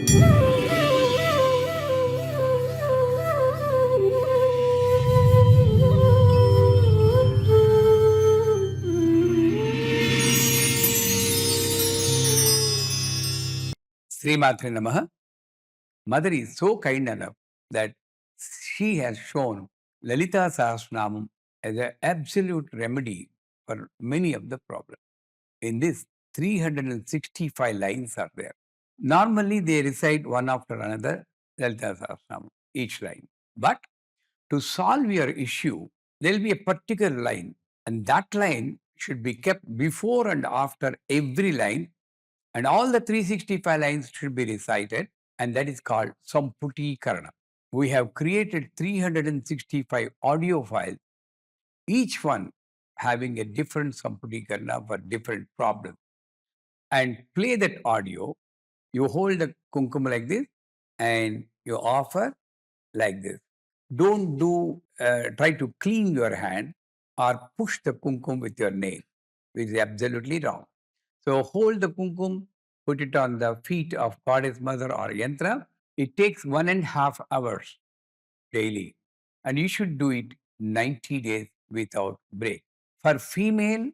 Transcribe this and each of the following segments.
Srimatre Namaha. Mother is so kind enough that she has shown Lalita Sahasranamam as an absolute remedy for many of the problems. In this, 365 lines are there. Normally, they recite one after another, Lalita Sahasranamam, each line. But to solve your issue, there will be a particular line, and that line should be kept before and after every line, and all the 365 lines should be recited, and that is called Samputi Karana. We have created 365 audio files, each one having a different Samputi Karana for different problems. And play that audio. You hold the kumkum like this, and you offer like this. Don't try to clean your hand or push the kumkum with your nail, which is absolutely wrong. So hold the kumkum, put it on the feet of Goddess Mother or Yantra. It takes 1.5 hours daily, and you should do it 90 days without break. For female,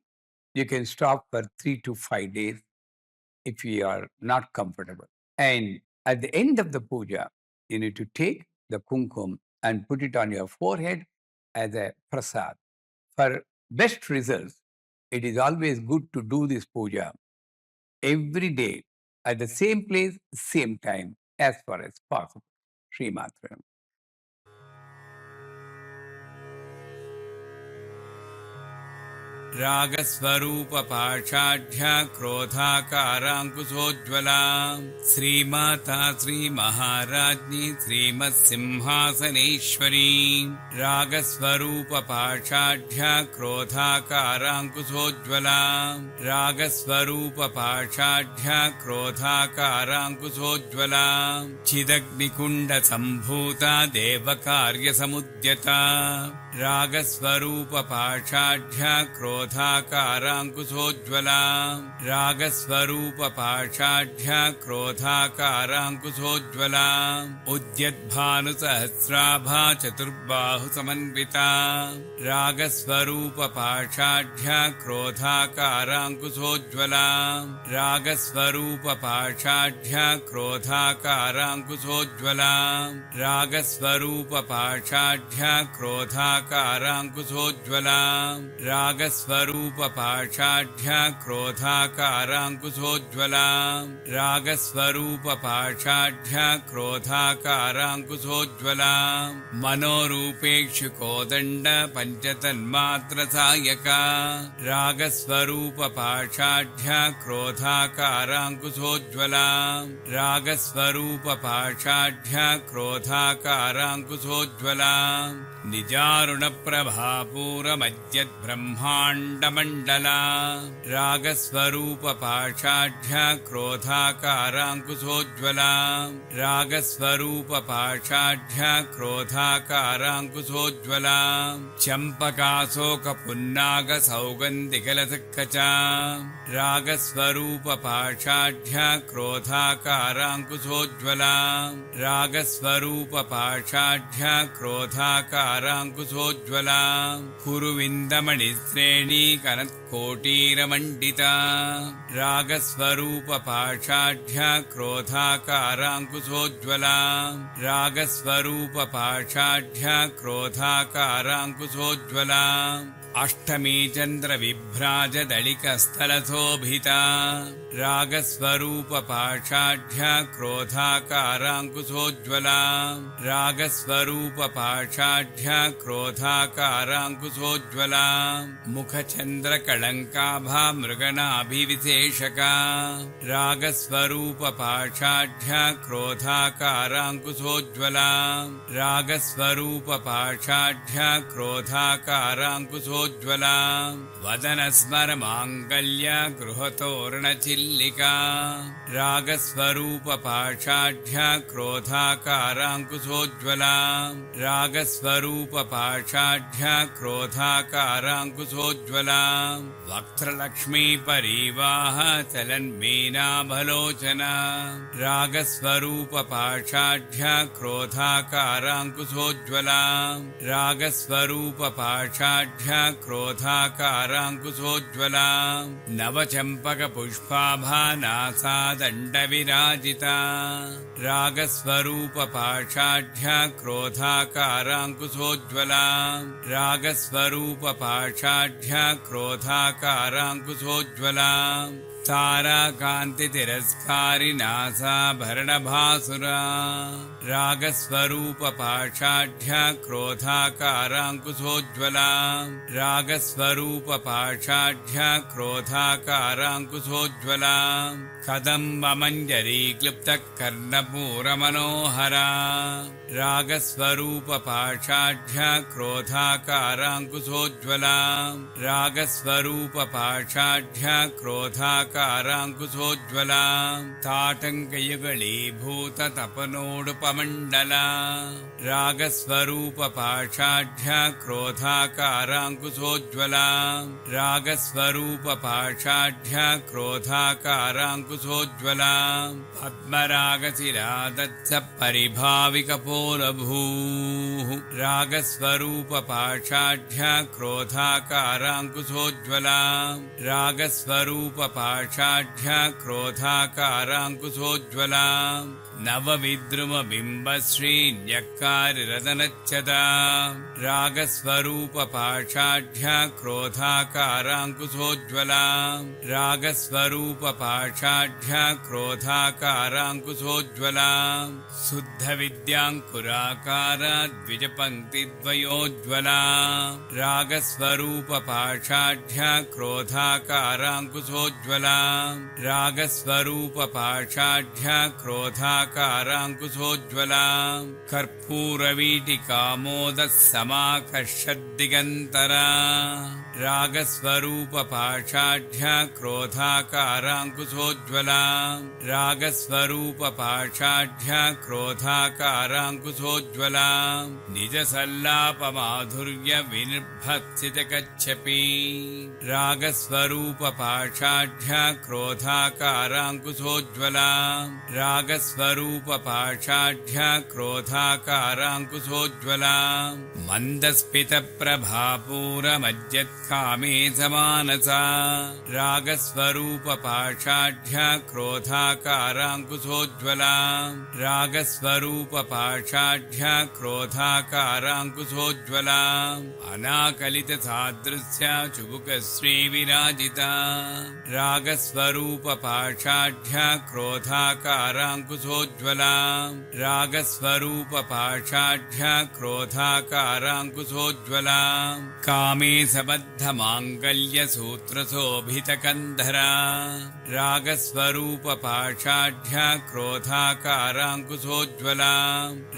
you can stop for 3 to 5 days if you are not comfortable. And at the end of the puja, you need to take the kumkum and put it on your forehead as a prasad. For best results, it is always good to do this puja every day at the same place, same time, as far as possible. Sri Matra. रागस्वरूप पाषाढ्य क्रोधाकाराङ्कुशोज्ज्वला श्रीमाता श्रीमहाराज्ञी श्रीमत्सिंहासनेश्वरी रागस्वरूप पाषाढ्य क्रोधाकाराङ्कुशोज्ज्वला रागस्वरूप पाषाढ्य क्रोधाकाराङ्कुशोज्ज्वला चिदग्निकुण्ड सम्भूता देवकार्यसमुद्यता रागस्वरूप पाषाढ्य क्रोधाकाराङ्कुशोज्ज्वला रागस्वरूप पाषाढ्य क्रोधाकाराङ्कुशोज्ज्वला उद्यद्भानुसहस्राभा चतुर्बाहुसमन्विता रागस्वरूप पाषाढ्य क्रोधाकाराङ्कुशोज्ज्वला रागस्वरूप पाषाढ्य क्रोधाकाराङ्कुशोज्ज्वला रागस्वरूप पाषाढ्य क्रोधाकाराङ्कुशोज्ज्वला रागस्वरूप पाषाढ्य क्रोधाकाराङ्कुशोज्ज्वला रागस्वरूप पाषाढ्य क्रोधाकाराङ्कुशोज्ज्वला मनोरूपेक्षु कोदण्ड पञ्चतन्मात्रसायका रागस्वरूप पाषाढ्य क्रोधाकाराङ्कुशोज्ज्वला रागस्वरूप पाषाढ्य क्रोधाकाराङ्कुशोज्ज्वला निजारुणप्रभापूरमद्यद्ब्रह्माण्डमण्डला रागस्वरूप पाषाढ्य क्रोधाकाराङ्कुशोज्ज्वला रागस्वरूप पाषाढ्य क्रोधाकाराङ्कुशोज्ज्वला चम्पकाशोकपुन्नागसौगन्धिकलसक्कचा रागस्वरूप पाषाढ्य क्रोधाकाराङ्कुशोज्ज्वला रागस्वरूप पाषाढ्य क्रोधाकाराङ्कुशोज्ज्वला कुरुविन्दमणिश्रेणी कनत्कोटीरमण्डिता रागस्वरूप पाषाढ्य क्रोधाकाराङ्कुशोज्ज्वला रागस्वरूप पाषाढ्य क्रोधाकाराङ्कुशोज्ज्वला अष्टमी चन्द्रविभ्राजदलिकस्थलशोभिता रागस्वरूप पाषाढ्य क्रोधाकाराङ्कुशोज्ज्वला रागस्वरूप पाषाढ्य क्रोधाकाराङ्कुशोज्ज्वला मुखचन्द्रकळङ्काभा मृगणाभिविशेषका रागस्वरूप पाषाढ्य क्रोधाकाराङ्कुशोज्ज्वला रागस्वरूप पाषाढ्य क्रोधाकाराङ्कुशोज्ज्वला काराङ्कुशोज्ज्वला वदनस्मरमाङ्गल्य गृहतोरणचिल्लिका रागस्वरूपपाषाढ्य क्रोधाकाराङ्कुशोज्ज्वला रागस्वरूपपाषाढ्य क्रोधाकाराङ्कुशोज्ज्वला वक्त्रलक्ष्मी परिवाह चलन्मीनाभलोचना रागस्वरूपपाषाढ्य क्रोधाकाराङ्कुशोज्ज्वला रागस्वरूपपाषाढ्य क्रोधाकाराङ्कुशोज्ज्वला नवचम्पकपुष्पाभा नासादण्डविराजिता रागस्वरूपपाषाढ्य क्रोधाकाराङ्कुशोज्ज्वला रागस्वरूपपाषाढ्य क्रोधाकाराङ्कुशोज्ज्वला ताराकान्तितिरस्कारिनासाभरणभासुरा रागस्वरूपपाषाढ्य क्रोधाकाराङ्कुशोज्ज्वला रागस्वरूपपाषाढ्य क्रोधाकाराङ्कुशोज्ज्वला कदम्बमञ्जरीक्लुप्तकर्णपूरमनोहरा रागस्वरूपपाषाढ्य क्रोधाकाराङ्कुशोज्ज्वला रागस्वरूपपाषाढ्य क्रोधाकाराङ्कुशोज्ज्वला ताटङ्कयुगलीभूततपनोडुपमण्डला रागस्वरूपपाषाढ्य क्रोधाकाराङ्कुशोज्ज्वला रागस्वरूपपाषाढ्य क्रोधाकाराङ्कुशोज्ज्वला पद्मरागशिरादत्स परिभाविकपोलभूः रागस्वरूपपाषाढ्य क्रोधाकाराङ्कुशोज्ज्वला रागस्वरूपपाषाढ्य क्रोधाकाराङ्कुशोज्ज्वला नवविद्रुमबिम्बश्रीन्यक्कारिरदनच्छदा रागस्वरूपपाषाढ्य क्रोधाकाराङ्कुशोज्ज्वला रागस्वरूपपाषाढ्य क्रोधाकाराङ्कुशोज्ज्वला शुद्धविद्याङ्कुराकार द्विजपङ्क्तिद्वयोज्ज्वला रागस्वरूपपाषाढ्य क्रोधाकाराङ्कुशोज्ज्वला रागस्वरूपपाषाढ्य क्रोधाकाराङ्कुशोज्ज्वला कर्पूरवीटिकामोदः समाकर्षद्दिगन्तरा रागस्वरूपपाषाढ्य क्रोधाकाराङ्कुशोज्ज्वला रागस्वरूपपाषाढ्य क्रोधाकाराङ्कुशोज्ज्वला निजसल्लापमाधुर्यविनिर्भत्सितकच्छपि रागस्वरूपपाषाढ्य क्रोधाकाराङ्कुशोज्ज्वला रागस्वरूपपाषाढ्य क्रोधाकाराङ्कुशोज्ज्वला मन्दस्मितप्रभापूरमज्जत्कामे समानसा रागस्वरूपपाषाढ्य क्रोधाकाराङ्कुशोज्ज्वला रागस्वरूपपाषाढ्य क्रोधाकाराङ्कुशोज्ज्वला अनाकलितसादृश्य चुबुकश्रीविराजिता रागस्वरूपपाषाढ्य क्रोधाकाराङ्कुशोज्ज्वला रागस्वरूपपाषाढ्य क्रोधाकाराङ्कुशोज्ज्वला कामे सबद्धमाङ्गल्यसूत्रशोभितकन्धरा रागस्वरूपपाषाढ्य क्रोधाकाराङ्कुशोज्ज्वला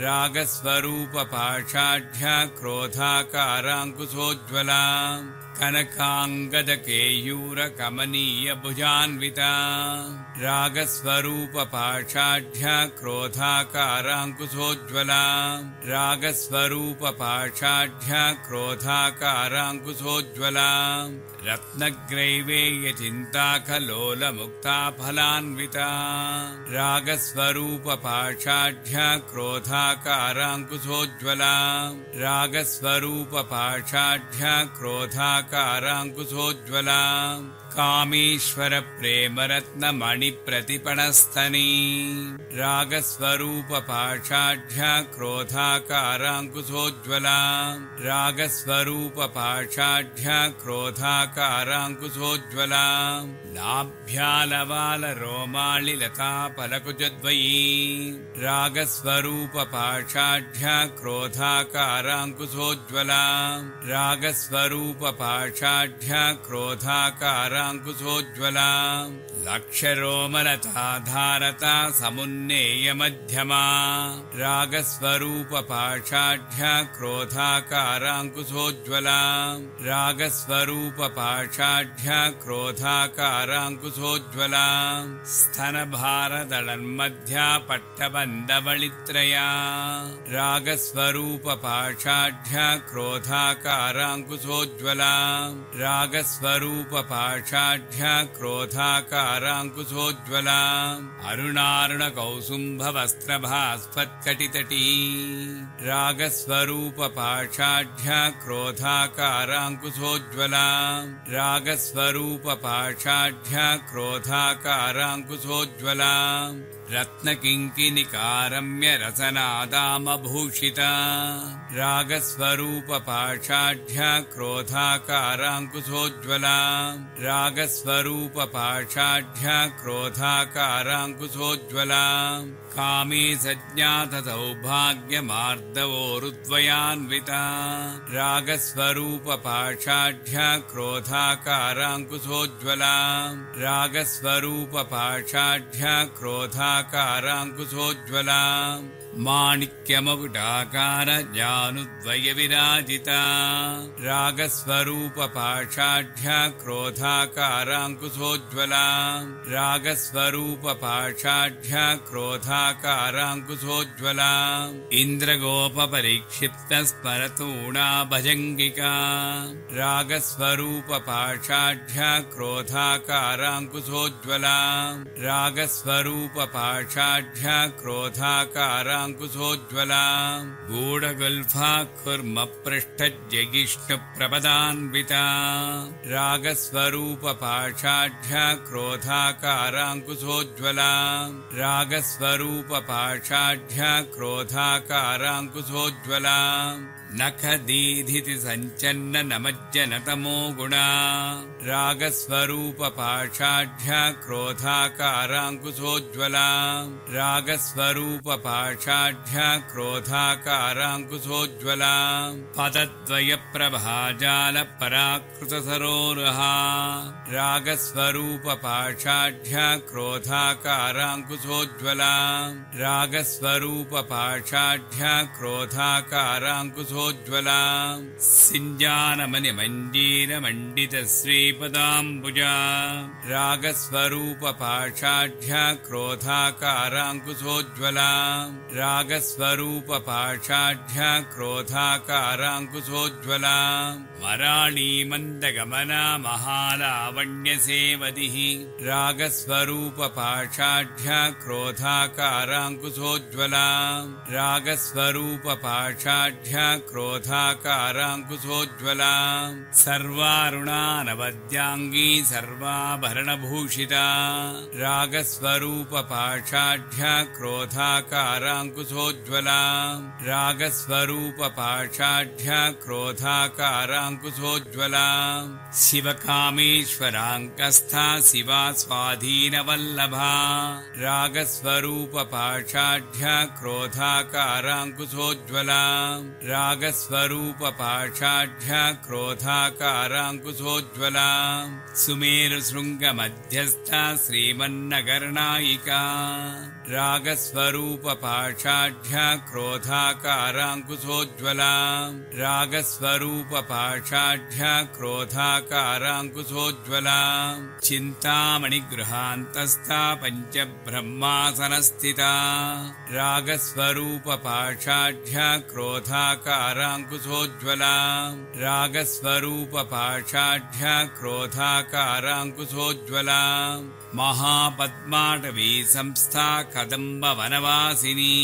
रागस्वरूपपाषाढ्य क्रोधाकाराङ्कुशोज्ज्वला कनकाङ्गदकेयूरकमनीयभुजान्विता रागस्वरूपपाषाढ्य क्रोधाकाराङ्कुशोज्ज्वला रागस्वरूपपाषाढ्य क्रोधाकाराङ्कुशोज्ज्वला रत्नग्रैवेयचिन्ताकलोलमुक्ताफलान्विता रागस्वरूपपाषाढ्य क्रोधाकाराङ्कुशोज्ज्वला रागस्वरूपपाषाढ्य क्रोधाकाराङ्कुशोज्ज्वला कामेश्वरप्रेमरत्नमणिप्रतिपणस्तनी रागस्वरूपपाषाढ्य क्रोधाकाराङ्कुशोज्ज्वला रागस्वरूपपाषाढ्य क्रोधाकाराङ्कुशोज्ज्वला नाभ्यालवालरोमालिलताफलकुजद्वयी रागस्वरूपपाषाढ्य क्रोधाकाराङ्कुशोज्ज्वला रागस्वरूपपाषाढ्य क्रोधाकाराङ्कुशोज्ज्वला रागस्वरूपपाषाढ्यक्रोधाकाराङ्कुशोज्ज्वला लक्षरोमलताधारता समुन्नेयमध्यमा रागस्वरूपपाषाढ्यक्रोधाकाराङ्कुशोज्ज्वला रागस्वरूपपाषाढ्यक्रोधाकाराङ्कुशोज्ज्वला स्तनभारदलन्मध्या पट्टबन्धवलित्रया रागस्वरूपपाषाढ्यक्रोधाकाराङ्कुशोज्ज्वला रागस्वरूपपाषाढ्यक्रोधाकाराङ्कुशोज्ज्वला अरुणारुणकौसुम्भवस्त्रभास्फत्कटितटी रागस्वरूपपाषाढ्यक्रोधाकाराङ्कुशोज्ज्वला रागस्वरूपपाषाढ्यक्रोधाकाराङ्कुशोज्ज्वला रत्नकिङ्किणिकारम्यरसनादामभूषिता रागस्वरूपपाषाढ्यक्रोधाकाराङ्कुशोज्ज्वला रागस्वरूपपाषाढ्यक्रोधाकाराङ्कुशोज्ज्वला कामे सज्ञातसौभाग्यमार्दवोरुद्वयान्विता रागस्वरूपपाषाढ्यक्रोधाकाराङ्कुशोज्ज्वला रागस्वरूपपाषाढ्यक्रोधाकाराङ्कुशोज्ज्वला माणिक्यमकुटाकार जानुद्वयविराजिता रागस्वरूपपाषाढ्यक्रोधाकाराङ्कुशोज्ज्वला रागस्वरूपपाषाढ्यक्रोधाकाराङ्कुशोज्ज्वला इन्द्रगोपपरीक्षिप्तस्मरतूणा भजङ्गिका रागस्वरूपपाषाढ्यक्रोधाकाराङ्कुशोज्ज्वला रागस्वरूपपाषाढ्यक्रोधाकाराङ्कुशोज्ज्वला गूढगुल्फाकुर्मपृष्ठज्जगिष्णुप्रपदान्विता रागस्वरूपपाषाढ्यक्रोधाकाराङ्कुशोज्ज्वला रागस्वरूपपाषाढ्यक्रोधाकाराङ्कुशोज्ज्वला नखदीधिति सञ्चन्न नमज्जनतमो गुणा रागस्वरूपपाषाढ्यक्रोधाकाराङ्कुशोज्ज्वला रागस्वरूपपाषाढ्यक्रोधाकाराङ्कुशोज्ज्वला पदद्वयप्रभाजालपराकृतसरोरुहा रागस्वरूपपाषाढ्यक्रोधाकाराङ्कुशोज्ज्वला रागस्वरूपपाषाढ्यक्रोधाकाराङ्कुशोज्ज्वला सिञ्जानमणिमञ्जीरमण्डितश्रीपदाम्बुजा रागस्वरूपपाषाढ्यक्रोधाकाराङ्कुशोज्ज्वला रागस्वरूपपाषाढ्यक्रोधाकाराङ्कुशोज्ज्वला मराळीमन्दगमना महालावण्यसेवदिः रागस्वरूपपाषाढ्यक्रोधाकाराङ्कुशोज्ज्वला रागस्वरूपपाषाढ्यक्रोधाकाराङ्कुशोज्ज्वला सर्वारुणानवद्याङ्गी सर्वाभरणभूषिता रागस्वरूपपाषाढ्यक्रोधाकाराङ्कुशोज्ज्वला रागस्वरूपपाषाढ्यक्रोधाकाराङ्कुशोज्ज्वला शिवकामेश्वराङ्कस्था शिवा स्वाधीनवल्लभा रागस्वरूपपाषाढ्यक्रोधाकाराङ्कुशोज्ज्वला रागस्वरूपपाषाढ्यक्रोधाकाराङ्कुशोज्ज्वला सुमेरुशृङ्गमध्यस्था श्रीमन्नगरनायिका रागस्वरूपपाषाढ्यक्रोधाकाराङ्कुशोज्ज्वला रागस्वरूपपाषाढ्यक्रोधाकाराङ्कुशोज्ज्वला चिन्तामणिगृहान्तस्था पञ्चब्रह्मासनस्थिता रागस्वरूपपाषाढ्यक्रोधाकाराङ्कुशोज्ज्वला रागस्वरूपपाषाढ्यक्रोधाकाराङ्कुशोज्ज्वला महापद्माटवी संस्था कदम्बवनवासिनी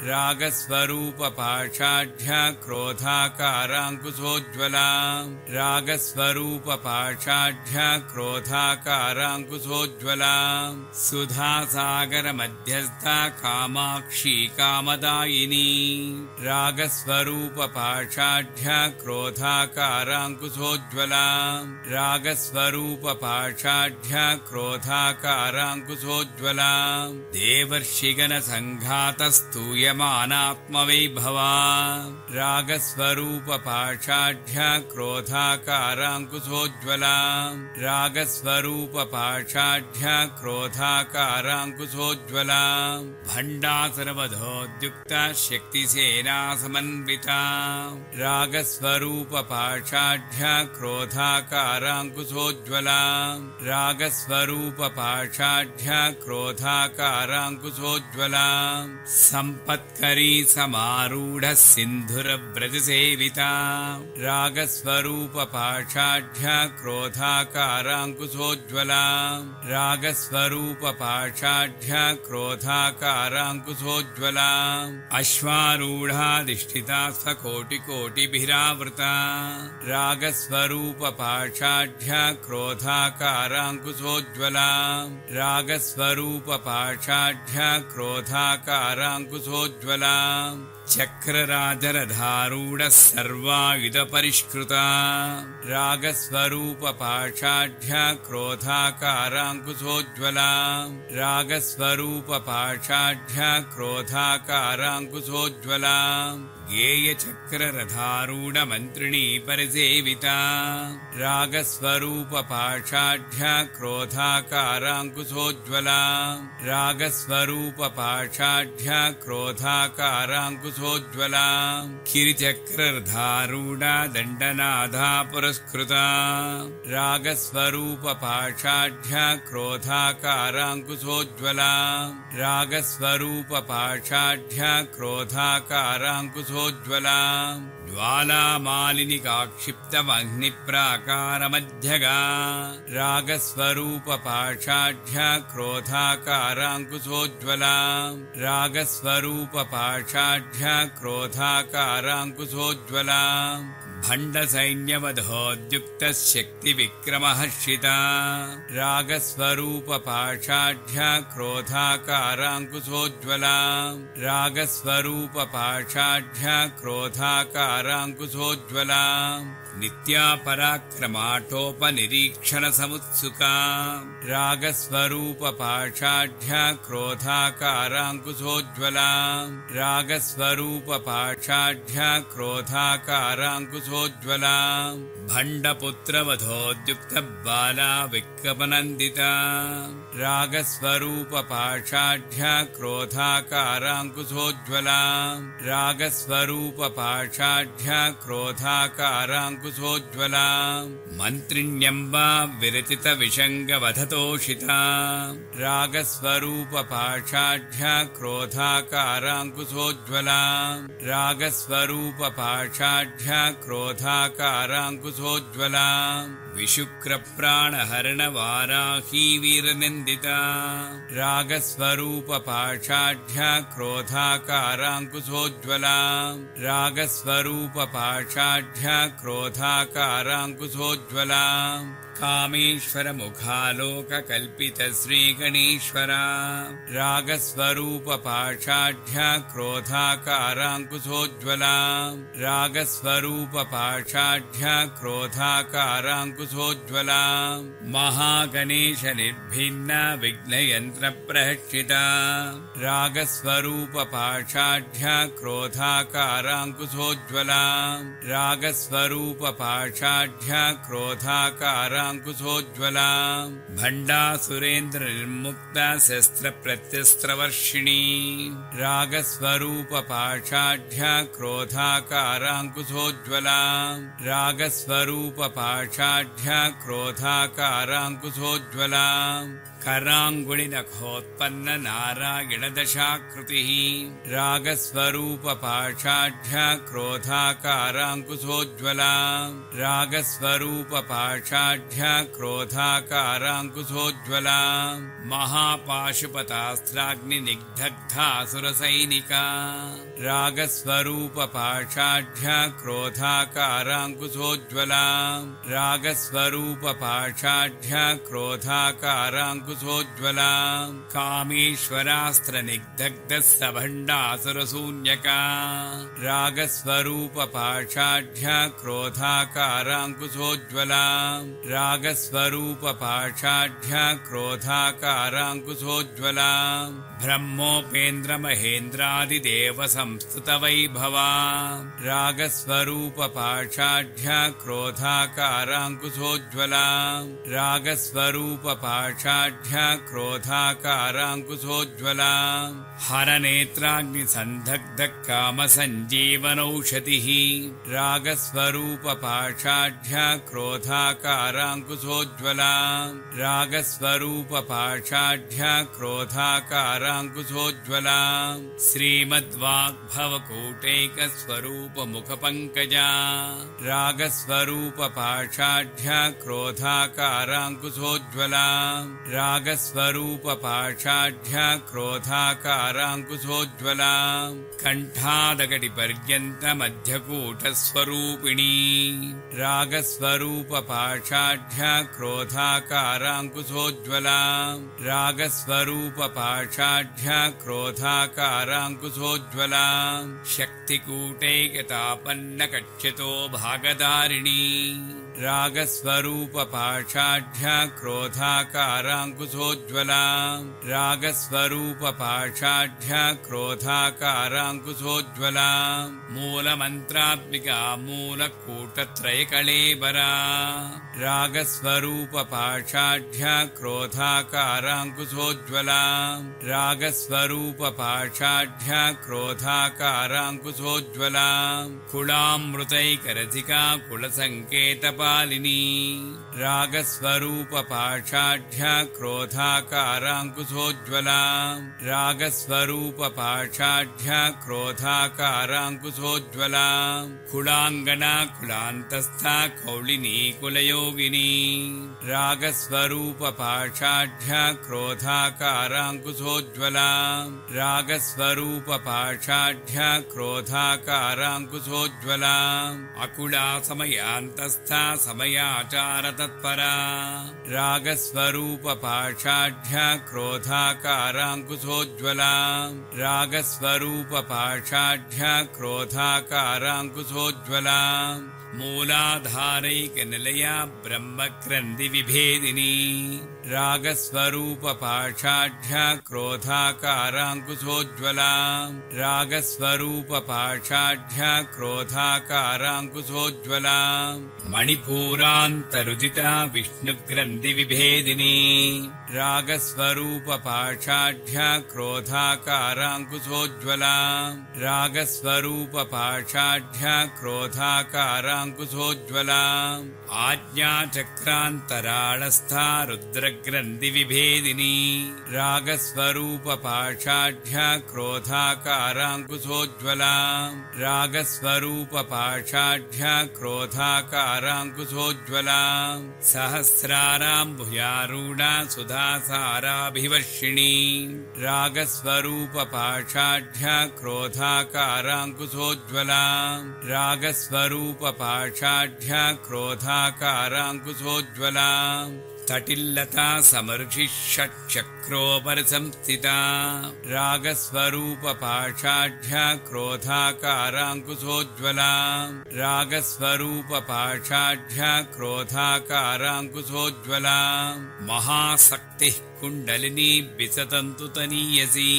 रागस्वरूपपाषाढ्यक्रोधाकाराङ्कुशोज्ज्वला रागस्वरूपपाषाढ्यक्रोधाकाराङ्कुशोज्ज्वला सुधासागरमध्यस्था कामाक्षी कामदायिनी रागस्वरूपपाषाढ्यक्रोधाकाराङ्कुशोज्ज्वला रागस्वरूपपाषाढ्यक्रोधाकाराङ्कुशोज्ज्वला देवर्षिगणसङ्घातस्तूयमानात्मवैभवा रागस्वरूपपाषाढ्या क्रोधाकाराङ्कुशोज्ज्वला रागस्वरूपपाषाढ्या क्रोधाकाराङ्कुशोज्ज्वला भण्डासुरवधोद्युक्ता शक्तिसेना समन्विता रागस्वरूपपाषाढ्या क्रोधाकाराङ्कुशोज्ज्वला रागस्वरूपपाषाढ्या क्रोधाकाराङ्कुशोज्ज्वला सम्पत्करी समारूढः सिन्धुरव्रजसेविता रागस्वरूपपाषाढ्या क्रोधाकाराङ्कुशोज्ज्वला रागस्वरूपपाषाढ्या क्रोधाकाराङ्कुशोज्ज्वला अश्वारूढाधिष्ठिता स्वकोटिकोटिभिरावृता रागस्वरूपपाषाढ्या क्रोधाकाराङ्कुशोज्ज्वला रागस्वरूपपाषाढ्या क्रोधाकाराङ्कुशोज्ज्वला चक्रराजरधारूढः सर्वायुधपरिष्कृता रागस्वरूपपाषाढ्या क्रोधाकाराङ्कुशोज्ज्वला रागस्वरूपपाषाढ्या क्रोधाकाराङ्कुशोज्ज्वला गेयचक्ररथारूढमन्त्रिणी परिसेविता रागस्वरूपपाषाढ्या क्रोधाकाराङ्कुशोज्ज्वला रागस्वरूपपाषाढ्या क्रोधाकाराङ्कुशोज्ज्वला किरिचक्ररथारूढा दण्डनाथा पुरस्कृता रागस्वरूपपाषाढ्या क्रोधाकाराङ्कुशोज्ज्वला रागस्वरूपपाषाढ्या क्रोधाकाराङ्कुशोज्ज्वला ज्वालामालिनिकाक्षिप्तमग्निप्राकारमध्यगा रागस्वरूपपाषाढ्या क्रोधाकाराङ्कुशोज्ज्वला रागस्वरूपपाषाढ्या क्रोधाकाराङ्कुशोज्ज्वला भण्डसैन्यवधोद्युक्तः शक्तिविक्रमहर्षिता रागस्वरूपपाषाढ्या क्रोधाकाराङ्कुशोज्ज्वला रागस्वरूपपाषाढ्या क्रोधाकाराङ्कुशोज्ज्वला नित्या पराक्रमाटोपनिरीक्षणसमुत्सुका रागस्वरूपपाषाढ्या क्रोधाकाराङ्कुशोज्ज्वला रागस्वरूपपाषाढ्या क्रोधाकाराङ्कुशोज्ज्वला भण्डपुत्रवधोद्युक्तबाला विक्रमनन्दिता रागस्वरूपपाषाढ्या क्रोधाकाराङ्कुशोज्ज्वला रागस्वरूपपाषाढ्या क्रोधाकाराङ्कुशोज्ज्वला मन्त्रिण्यम्बा विरचितविषङ्गवधतोषिता रागस्वरूपपाषाढ्या क्रोधाकाराङ्कुशोज्ज्वला रागस्वरूपपाषाढ्या क्रोधाकाराङ्कुशोज्ज्वला विशुक्रप्राणहरणवाराही वीरनिन्दिता रागस्वरूपपाषाढ्या क्रोधाकाराङ्कुशोज्ज्वला रागस्वरूपपाषाढ्या क्रोधाकाराङ्कुशोज्ज्वला कामेश्वरमुखालोककल्पितश्रीगणेश्वरा रागस्वरूपपाषाढ्या क्रोधाकाराङ्कुशोज्ज्वला रागस्वरूपपाषाढ्या क्रोधाकाराङ्कुशोज्ज्वला महागणेशनिर्भिन्ना विघ्नयन्त्रप्रहर्षिता रागस्वरूपपाषाढ्या क्रोधाकाराङ्कुशोज्ज्वला रागस्वरूपपाषाढ्या क्रोधाकाराङ्कुशोज्ज्वला भण्डासुरेन्द्रनिर्मुक्ता शस्त्रप्रत्यस्त्रवर्षिणी रागस्वरूपपाषाढ्या क्रोधाकाराङ्कुशोज्ज्वला रागस्वरूपपाषाढ्या क्रोधाकाराङ्कुशोज्ज्वला कराङ्गुलिनखोत्पन्ननारायणदशाकृतिः रागस्वरूपपाषाढ्या क्रोधाकाराङ्कुशोज्ज्वला रागस्वरूपपाषाढ्या क्रोधाकाराङ्कुशोज्ज्वला महापाशुपतास्त्राग्निनिग्धग्धासुरसैनिका रागस्वरूपपाषाढ्या क्रोधाकाराङ्कुशोज्ज्वला रागस्वरूपपाषाढ्या क्रोधाकाराङ्कुशोज्ज्वला काराङ्कुशोज्ज्वलाम् कामेश्वरास्त्रनिग्धग्धस्सभण्डासुरशून्यका रागस्वरूपपाषाढ्या क्रोधाकाराङ्कुशोज्ज्वलाम् रागस्वरूपपाषाढ्या क्रोधाकाराङ्कुशोज्ज्वलाम् ब्रह्मोपेन्द्रमहेन्द्रादिदेवसंस्तुतवैभवा रागस्वरूपपाषाढ्या क्रोधाकाराङ्कुशोज्ज्वलाम् रागस्वरूपपाषाढ्या क्रोधाकाराङ्कुशोज्ज्वलाम् हरनेत्राग्निसन्धग्धकामसञ्जीवनौषधिः रागस्वरूपपाषाढ्या क्रोधाकाराङ्कुशोज्ज्वलाम् रागस्वरूपपाषाढ्या क्रोधाकाराङ्कुशोज्ज्वलाम् श्रीमद्वाग्भवकूटैकस्वरूपमुखपङ्कजा रागस्वरूपपाषाढ्या क्रोधाकाराङ्कुशोज्ज्वलाम् रागस्वरूपपाषाढ्या क्रोधाकाराङ्कुशोज्ज्वलाम् कण्ठादकटिपर्यन्तमध्यकूटस्वरूपिणी रागस्वरूपपाषाढ्या क्रोधाकाराङ्कुशोज्ज्वलाम् रागस्वरूपपाषाढ्या क्रोधाकाराङ्कुशोज्ज्वलाम् शक्तिकूटैकतापन्नकक्षतो भागधारिणी रागस्वरूपपाषाढ्या क्रोधाकाराङ्कुशोज्ज्वलाम् रागस्वरूपपाषाढ्या क्रोधाकाराङ्कुशोज्ज्वलाम् मूलमन्त्रात्मिका मूलकूटत्रयकळेबरा रागस्वरूपपाषाढ्या क्रोधाकाराङ्कुशोज्ज्वलाम् रागस्वरूपपाषाढ्या क्रोधाकाराङ्कुशोज्ज्वलाम् कुलामृतैकरसिका कुलसङ्केतपालिनी रागस्वरूपपाषाढ्या क्रोधाकाराङ्कुशोज्ज्वलाम् रागस्वरूपपाषाढ्या क्रोधाकाराङ्कुशोज्ज्वलाम् कुलाङ्गना कुलान्तस्था कौलिनी कुलयोगिनी रागस्वरूपपाषाढ्या क्रोधाकाराङ्कुशोज्ज्वलाम् रागस्वरूपपाषाढ्या क्रोधाकाराङ्कुशोज्ज्वलाम् अकुला समयान्तस्था समयाचारतत्परा रागस्वरूपपाषाढ्या क्रोधाकाराङ्कुशोज्ज्वलाम् रागस्वरूपपाषाढ्या क्रोधाकाराङ्कुशोज्ज्वलाम् मूलाधारैकनिलया ब्रह्मग्रन्थिविभेदिनी रागस्वरूपपाषाढ्या क्रोधाकाराङ्कुशोज्ज्वलाम् रागस्वरूपपाषाढ्या क्रोधाकाराङ्कुशोज्ज्वलाम् मणिपूरान्तरुदिता विष्णुग्रन्थिविभेदिनी रागस्वरूपपाषाढ्या क्रोधाकाराङ्कुशोज्ज्वलाम् रागस्वरूपपाषाढ्या क्रोधाकाराङ्कुशोज्ज्वलाम् आज्ञाचक्रान्तराळस्था रुद्रग्रन्थिविभेदिनी रागस्वरूपपाषाढ्या क्रोधाकाराङ्कुशोज्ज्वलाम् रागस्वरूपपाषाढ्या क्रोधाकाराङ्कुशोज्ज्वलाम् सहस्राराम्भुजारूढा सुधासाराभिवर्षिणी रागस्वरूपपाषाढ्या क्रोधाकाराङ्कुशोज्ज्वलाम् रागस्वरूपपाषाढ्या क्रोधाकाराङ्कुशोज्ज्वलाम् तटिल्लता समर्षि षट्चक्रोपरिसंस्थिता रागस्वरूपपाषाढ्या क्रोधाकाराङ्कुशोज्ज्वलाम् रागस्वरूपपाषाढ्या क्रोधाकाराङ्कुशोज्ज्वलाम् महाशक्तिः कुण्डलिनी विसतन्तुतनीयसी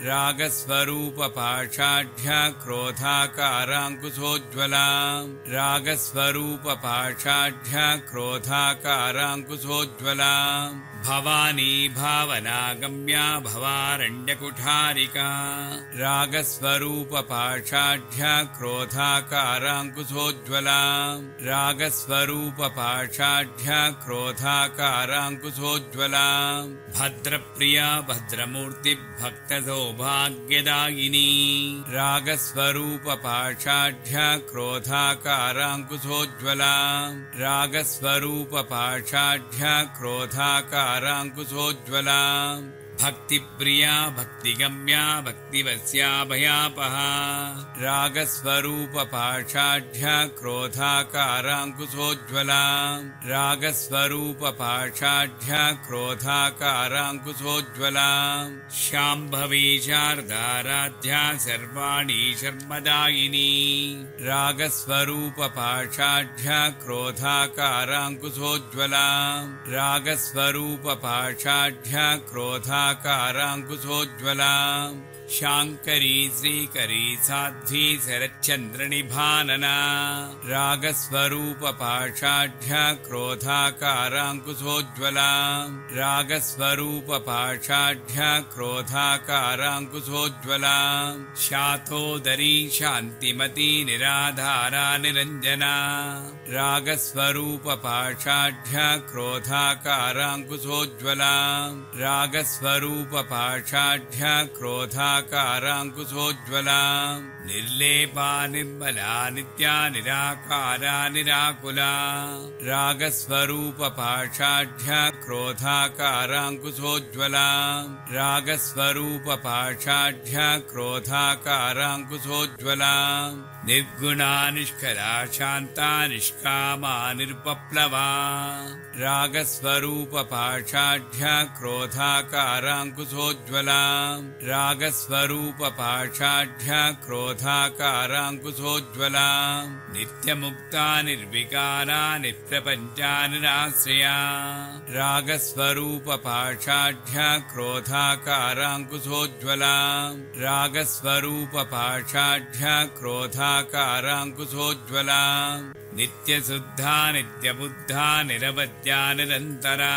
रागस्वरूपपाषाढ्या क्रोधाकाराङ्कुशोज्ज्वलाम् रागस्वरूपपाषाढ्या क्रोधाकाराङ्कुशोज्ज्वलाम् भवानी भावनागम्या भवारण्यकुठारिका रागस्वरूपपाषाढ्या क्रोधाकाराङ्कुशोज्ज्वलाम् रागस्वरूपपाषाढ्या क्रोधाकाराङ्कुशोज्ज्वलाम् भद्रप्रिया भद्रमूर्ति भक्तसौभाग्यदायिनी रागस्वरूपपाषाढ्या क्रोधाकाराङ्कुशोज्ज्वलाम् रागस्वरूपपाषाढ्या क्रोधाकाराङ्कुशोज्ज्वलाम् भक्तिप्रिया भक्तिगम्या भक्तिवस्या भयापहा रागस्वरूपपाषाढ्या क्रोधाकाराङ्कुशोज्ज्वला रागस्वरूपपाषाढ्या क्रोधाकाराङ्कुशोज्ज्वला शाम्भवी शारदाराध्या सर्वाणि शर्मदायिनी रागस्वरूपपाषाढ्या क्रोधाकाराङ्कुशोज्ज्वला रागस्वरूपपाषाढ्या क्रोधाकाराङ्कुशोज्ज्वला शाङ्करी श्रीकरी साध्वी शरच्चन्द्रनिभानना रागस्वरूपपाषाढ्या क्रोधाकाराङ्कुशोज्ज्वला रागस्वरूपपाषाढ्या क्रोधाकाराङ्कुशोज्ज्वला शातोदरी शान्तिमती निराधारा निरञ्जना रागस्वरूपपाषाढ्या क्रोधाकाराङ्कुशोज्ज्वला रागस्वरूपपाषाढ्या क्रोधाकाराङ्कुशोज्ज्वला निर्लेपा निर्मला नित्या निराकारा निराकुला रागस्वरूपपाषाढ्या क्रोधाकाराङ्कुशोज्ज्वला रागस्वरूपपाषाढ्या क्रोधाकाराङ्कुशोज्ज्वला निर्गुणा निष्कला शान्ता निष्कामा निरुपप्लवा रागस्वरूपपाषाढ्या क्रोधाकाराङ्कुशोज्ज्वला रागस्वरूपपाषाढ्या क्रोधाकाराङ्कुशोज्ज्वला नित्यमुक्ता निर्विकारा निप्रपञ्चा निराश्रया रागस्वरूपपाषाढ्या क्रोधाकाराङ्कुशोज्ज्वला रागस्वरूपपाषाढ्या क्रोधाकाराङ्कुशोज्ज्वला नित्यशुद्धा नित्यबुद्धा निरवद्या निरन्तरा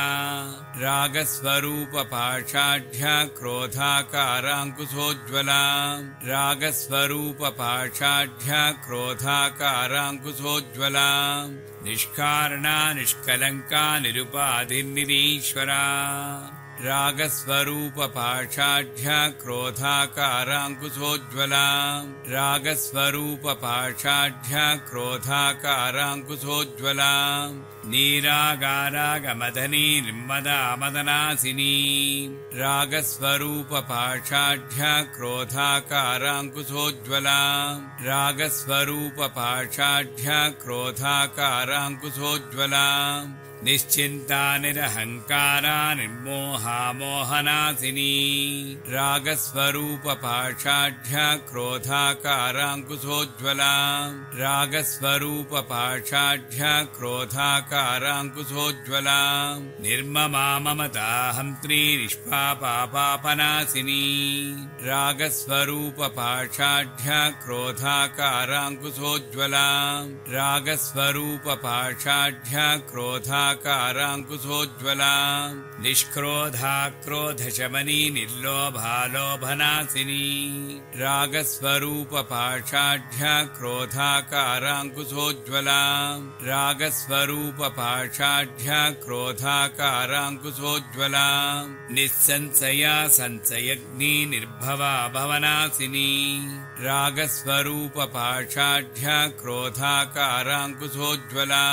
रागस्वरूपपाषाढ्या क्रोधाकाराङ्कुशोज्ज्वला रागस्वरूपपाषाढ्या क्रोधाकाराङ्कुशोज्ज्वला निष्कारणा निष्कलङ्का निरुपाधिर्निरीश्वरा रागस्वरूपपाषाढ्या क्रोधाकाराङ्कुशोज्ज्वला रागस्वरूपपाषाढ्या क्रोधाकाराङ्कुशोज्ज्वला नीरागारागमदनी निर्मदा मदनासिनी रागस्वरूपपाषाढ्या क्रोधाकाराङ्कुशोज्ज्वला रागस्वरूपपाषाढ्या क्रोधाकाराङ्कुशोज्ज्वला निश्चिन्ता निरहङ्कारा निर्मोहा मोहनासिनी रागस्वरूपपाषाढ्या क्रोधाकाराङ्कुशोज्ज्वला रागस्वरूपपाषाढ्या क्रोधाकाराङ्कुशोज्ज्वला निर्ममा ममता हन्त्री निष्पापापापनासिनी रागस्वरूपपाषाढ्या क्रोधाकाराङ्कुशोज्ज्वला रागस्वरूपपाषाढ्या क्रोधाकाराङ्कुशोज्ज्वला निष्क्रोधा क्रोधशमनी निर्लोभा लोभनासिनी रागस्वरूपपाषाढ्या क्रोधाकाराङ्कुशोज्ज्वला रागस्वरूपपाषाढ्या क्रोधाकाराङ्कुशोज्ज्वला निस्संशया संशयग्नि निर्भवा भवनासिनी रागस्वरूपपाषाढ्या क्रोधाकाराङ्कुशोज्ज्वला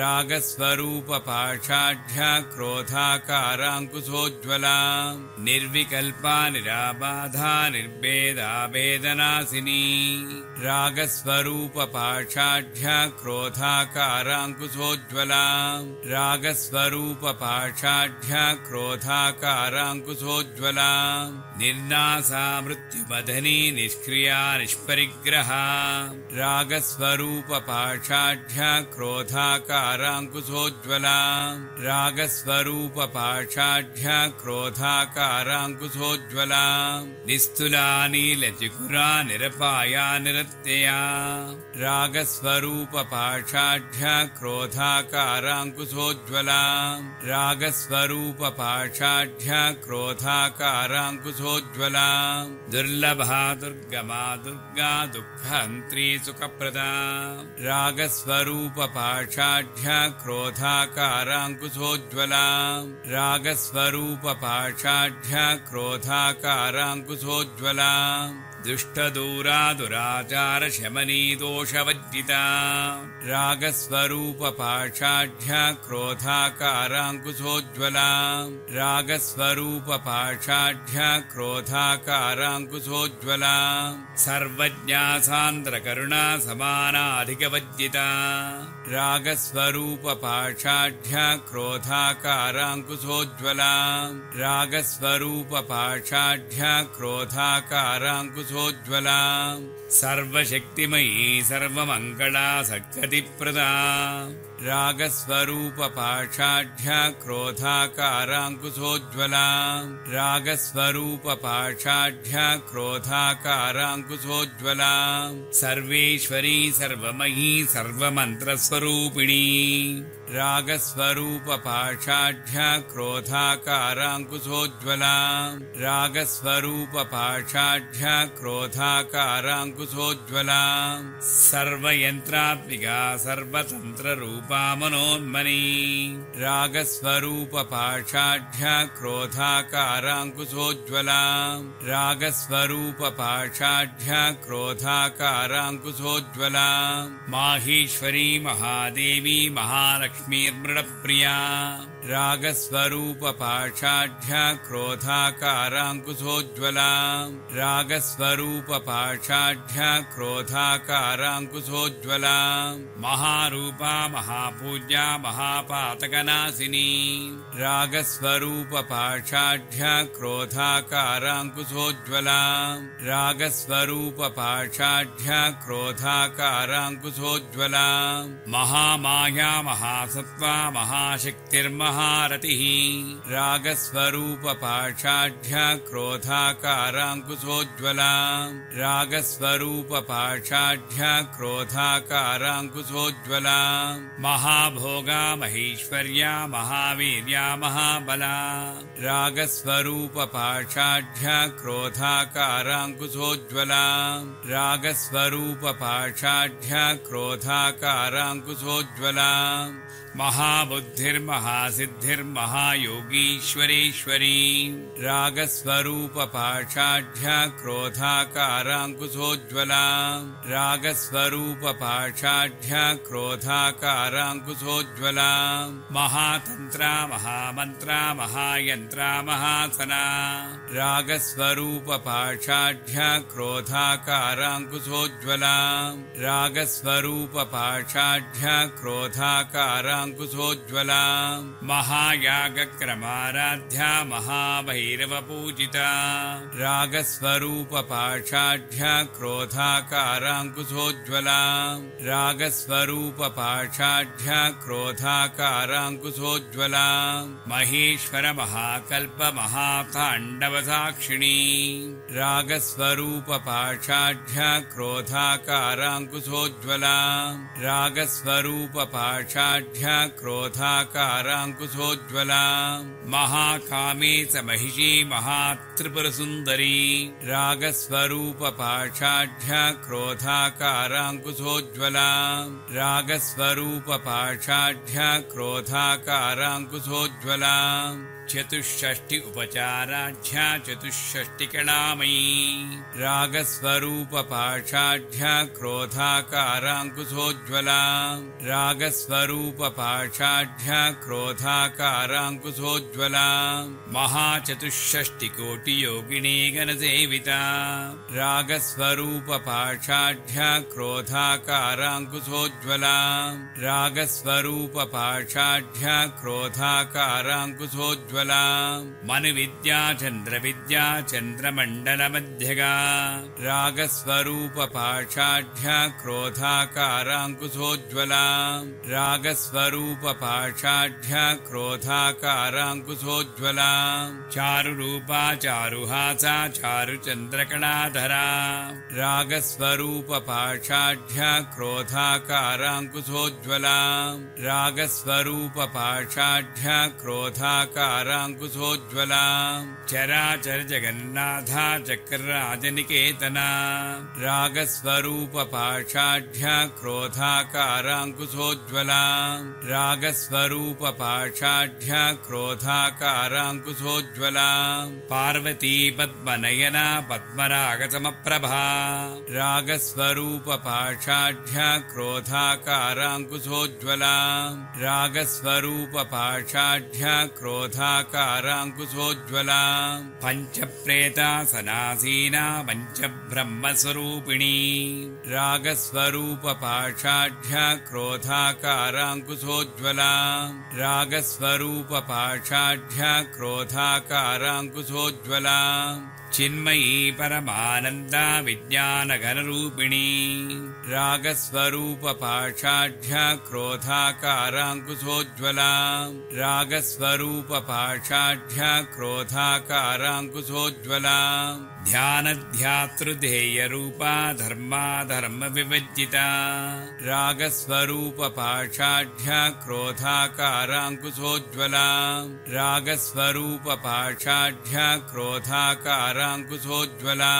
रागस्वरूपपाषाढ्या क्रोधाकाराङ्कुशोज्ज्वला निर्विकल्पा निराबाधा निर्भेदा वेदनासिनी रागस्वरूपपाषाढ्या क्रोधाकाराङ्कुशोज्ज्वला रागस्वरूपपाषाढ्या क्रोधाकाराङ्कुशोज्ज्वला निर्नासा मृत्युमदनी निष्क्रिया निष्परिग्रहा रागस्वरूपपाषाढ्या क्रोधाकाराङ्कुशोज्ज्वला रागस्वरूपपाषाढ्या क्रोधाकाराङ्कुशोज्ज्वला निस्तुला नीलचिकुरा निरपाया निरत्यया रागस्वरूपपाषाढ्या क्रोधाकाराङ्कुशोज्ज्वला रागस्वरूपपाषाढ्या क्रोधाकाराङ्कुशोज्ज्वला दुर्लभा दुर्गमा दुर्गा दुःखहन्त्री सुखप्रदा रागस्वरूपपाषाढ्या क्रोधाकाराङ्कुशोज्ज्वला रागस्वरूपपाषाढ्या क्रोधाकाराङ्कुशोज्ज्वला दुष्टदूरा दुराचारशमनी दोषवज्जिता रागस्वरूपपाषाढ्या क्रोधाकाराङ्कुशोज्ज्वला रागस्वरूपपाषाढ्या क्रोधाकाराङ्कुशोज्ज्वला सर्वज्ञा सान्द्रकरुणा समानाधिकवज्जिता रागस्वरूपपाषाढ्या क्रोधाकाराङ्कुशोज्ज्वला रागस्वरूपपाषाढ्या क्रोधाकाराङ्कुशोज्ज्वला सर्वशक्तिमयी सर्वमङ्गला सद्गतिप्रदा रागस्वरूपपाषाढ्या क्रोधाकाराङ्कुशोज्ज्वला रागस्वरूपपाषाढ्या क्रोधाकाराङ्कुशोज्ज्वला सर्वेश्वरी सर्वमयी सर्वमन्त्रस्वरूपिणी रागस्वरूपपाषाढ्या क्रोधाकाराङ्कुशोज्ज्वला रागस्वरूपपाषाढ्या क्रोधाकाराङ्कुशोज्ज्वला सर्वयन्त्रात्मिका सर्वतन्त्ररूपा मनोन्मनी रागस्वरूपपाषाढ्या क्रोधाकाराङ्कुशोज्ज्वला रागस्वरूपपाषाढ्या क्रोधाकाराङ्कुशोज्ज्वला माहेश्वरी महादेवी महालक्ष्मीर्मृडप्रिया रागस्वरूपपाषाढ्या क्रोधाकाराङ्कुशोज्ज्वला रागस्वरूपपाषाढ्या क्रोधाकाराङ्कुशोज्ज्वला महारूपा महापूज्या महापातकनाशिनी रागस्वरूपपाषाढ्या क्रोधाकाराङ्कुशोज्ज्वला रागस्वरूपपाषाढ्या क्रोधाकाराङ्कुशोज्ज्वला महामाया महासत्त्वा महाशक्तिर्महारतिः रागस्वरूपपाषाढ्या क्रोधाकाराङ्कुशोज्ज्वला रागस्वरूपपाषाढ्या क्रोधाकाराङ्कुशोज्ज्वला महाभोगा महेश्वर्या महावीर्या महाबला रागस्वरूपपाषाढ्या क्रोधाकाराङ्कुशोज्ज्वला रागस्वरूपपाषाढ्या क्रोधाकाराङ्कुशोज्ज्वला महाबुद्धिर्महासिद्धिर्महायोगीश्वरेश्वरी रागस्वरूपपाषाढ्या क्रोधाकाराङ्कुशोज्ज्वला रागस्वरूपपाषाढ्या क्रोधाकाराङ्कुशोज्ज्वला महातन्त्रा महामन्त्रा महायन्त्रा महासना रागस्वरूपपाषाढ्या क्रोधाकाराङ्कुशोज्ज्वला रागस्वरूपपाषाढ्या क्रोधाकाराङ्कुशोज्ज्वला महायागक्रमाराध्या महाभैरवपूजिता रागस्वरूपपाषाढ्या क्रोधाकाराङ्कुशोज्ज्वला रागस्वरूपपाषाढ्या क्रोधाकाराङ्कुशोज्ज्वला महेश्वर महाकल्प महाताण्डवसाक्षिणी रागस्वरूपपाषाढ्या क्रोधाकाराङ्कुशोज्ज्वला रागस्वरूपपाषाढ्या क्रोधाकाराङ्कुशोज्ज्वला महाकामे च महिषी महात्रिपुरसुन्दरी रागस्वरूपपाषाढ्या क्रोधाकाराङ्कुशोज्ज्वला रागस्वरूपपाषाढ्या क्रोधाकाराङ्कुशोज्ज्वला चतुष्षष्टि उपचाराढ्या चतुष्षष्टिकलामयी रागस्वरूपपाषाढ्या क्रोधाकाराङ्कुशोज्ज्वला रागस्वरूपपाषाढ्या क्रोधाकाराङ्कुशोज्ज्वला महाचतुष्षष्टिकोटियोगिनी गणसेविता रागस्वरूपपाषाढ्या क्रोधाकाराङ्कुशोज्ज्वला रागस्वरूपपाषाढ्या क्रोधाकाराङ्कुशोज्ज्वला मनुविद्या चन्द्रविद्या चन्द्रमण्डलमध्यगा रागस्वरूपपाषाढ्या क्रोधाकाराङ्कुशोज्ज्वला रागस्वरूपपाषाढ्या क्रोधाकाराङ्कुशोज्ज्वला चारुरूपा चारुहासा चारुचन्द्रकलाधरा रागस्वरूपपाषाढ्या क्रोधाकाराङ्कुशोज्ज्वला रागस्वरूपपाषाढ्या क्रोधाकाराङ्कुशोज्ज्वला क्रोधाकाराङ्कुशोज्ज्वला चराचर जगन्नाथा चक्रराजनिकेतना रागस्वरूपपाषाढ्या क्रोधाकाराङ्कुशोज्ज्वला रागस्वरूपपाषाढ्या क्रोधाकाराङ्कुशोज्ज्वला पार्वती पद्मनयना पद्मरागसमप्रभा रागस्वरूपपाषाढ्या क्रोधाकाराङ्कुशोज्ज्वला रागस्वरूपपाषाढ्या क्रोधाकाराङ्कुशोज्ज्वला पञ्चप्रेतासनासीना पञ्चब्रह्मस्वरूपिणी रागस्वरूपपाषाढ्या क्रोधाकाराङ्कुशोज्ज्वला रागस्वरूपपाषाढ्या क्रोधाकाराङ्कुशोज्ज्वला चिन्मयी परमानन्दा विज्ञानघनरूपिणी रागस्वरूपपाषाढ्या क्रोधाकाराङ्कुशोज्ज्वला रागस्वरूपपाषाढ्या क्रोधाकाराङ्कुशोज्ज्वला ध्यानध्यातृधेयरूपा धर्माधर्मविवर्जिता रागस्वरूपपाषाढ्या क्रोधाकाराङ्कुशोज्ज्वला रागस्वरूपपाषाढ्या क्रोधाकाराङ्कुशोज्ज्वला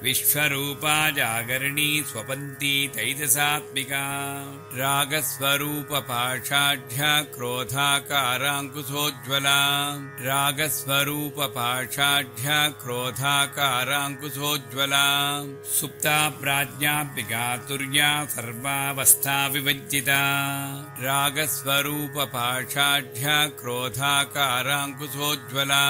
विश्वरूपा जागरणी स्वपन्ती तैजसात्मिका रागस्वरूपपाषाढ्या क्रोधाकाराङ्कुशोज्ज्वला रागस्वरूपपाषाढ्या क्रोधाकाराङ्कुशोज्ज्वला सुप्ता प्राज्ञापिका तुर्या सर्वावस्था विवर्जिता रागस्वरूपपाषाढ्या क्रोधाकाराङ्कुशोज्ज्वला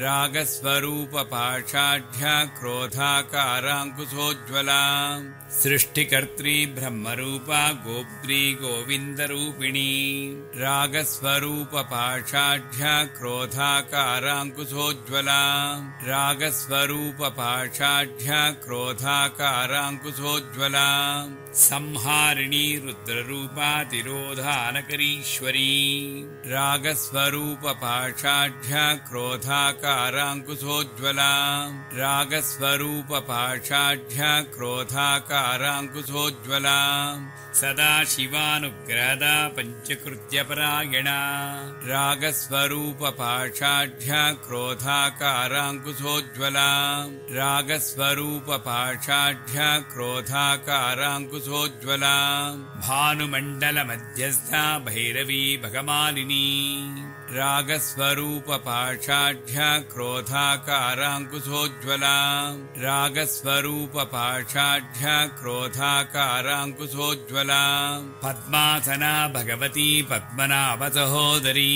रागस्वरूपपाषाढ्या क्रोधाकाराङ्कुशोज्ज्वला सृष्टिकर्त्री ब्रह्मरूपा गोप्त्री गोविन्दरूपिणी रागस्वरूपपाषाढ्या क्रोधाकाराङ्कुशोज्ज्वला रागस्वरूपपाषाढ्या क्रोधाकाराङ्कुशोज्ज्वला संहारिणी रुद्ररूपा तिरोधानकरीश्वरी रागस्वरूपपाषाढ्या क्रोधाकाराङ्कुशोज्ज्वला रागस्वरूपपाषाढ्या क्रोधाकाराङ्कुशोज्ज्वला सदा शिवानुग्रहदा पञ्चकृत्यपरायणा रागस्वरूपपाषाढ्या क्रोधाकाराङ्कुशोज्ज्वला रागस्वरूपपाषाढ्या क्रोधाकाराङ्कुशोज्ज्वला भानुमण्डलमध्यस्था भैरवी भगमालिनी रागस्वरूपपाषाढ्या क्रोधाकाराङ्कुशोज्ज्वला रागस्वरूपपाषाढ्या क्रोधाकाराङ्कुशोज्ज्वला पद्मासना भगवती पद्मनाभसहोदरी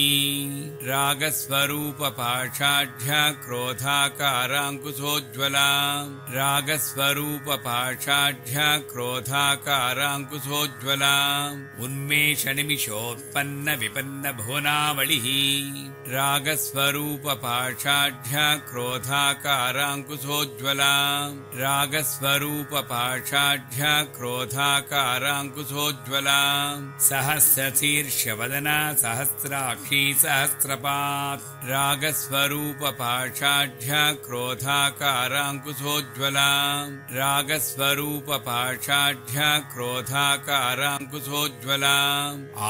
रागस्वरूपपाषाढ्या क्रोधाकाराङ्कुशोज्ज्वला रागस्वरूपपाषाढ्या क्रोधाकाराङ्कुशोज्ज्वला उन्मेषनिमिषोत्पन्नविपन्नभुवनावलिः रागस्वरूपपाषाढ्या क्रोधाकाराङ्कुशोज्ज्वला रागस्वरूपपाषाढ्या क्रोधाकाराङ्कुशोज्ज्वला सहस्रशीर्षवदना सहस्राक्षी सहस्रपात् रागस्वरूपपाषाढ्या क्रोधाकाराङ्कुशोज्ज्वला रागस्वरूपपाषाढ्या क्रोधाकाराङ्कुशोज्ज्वला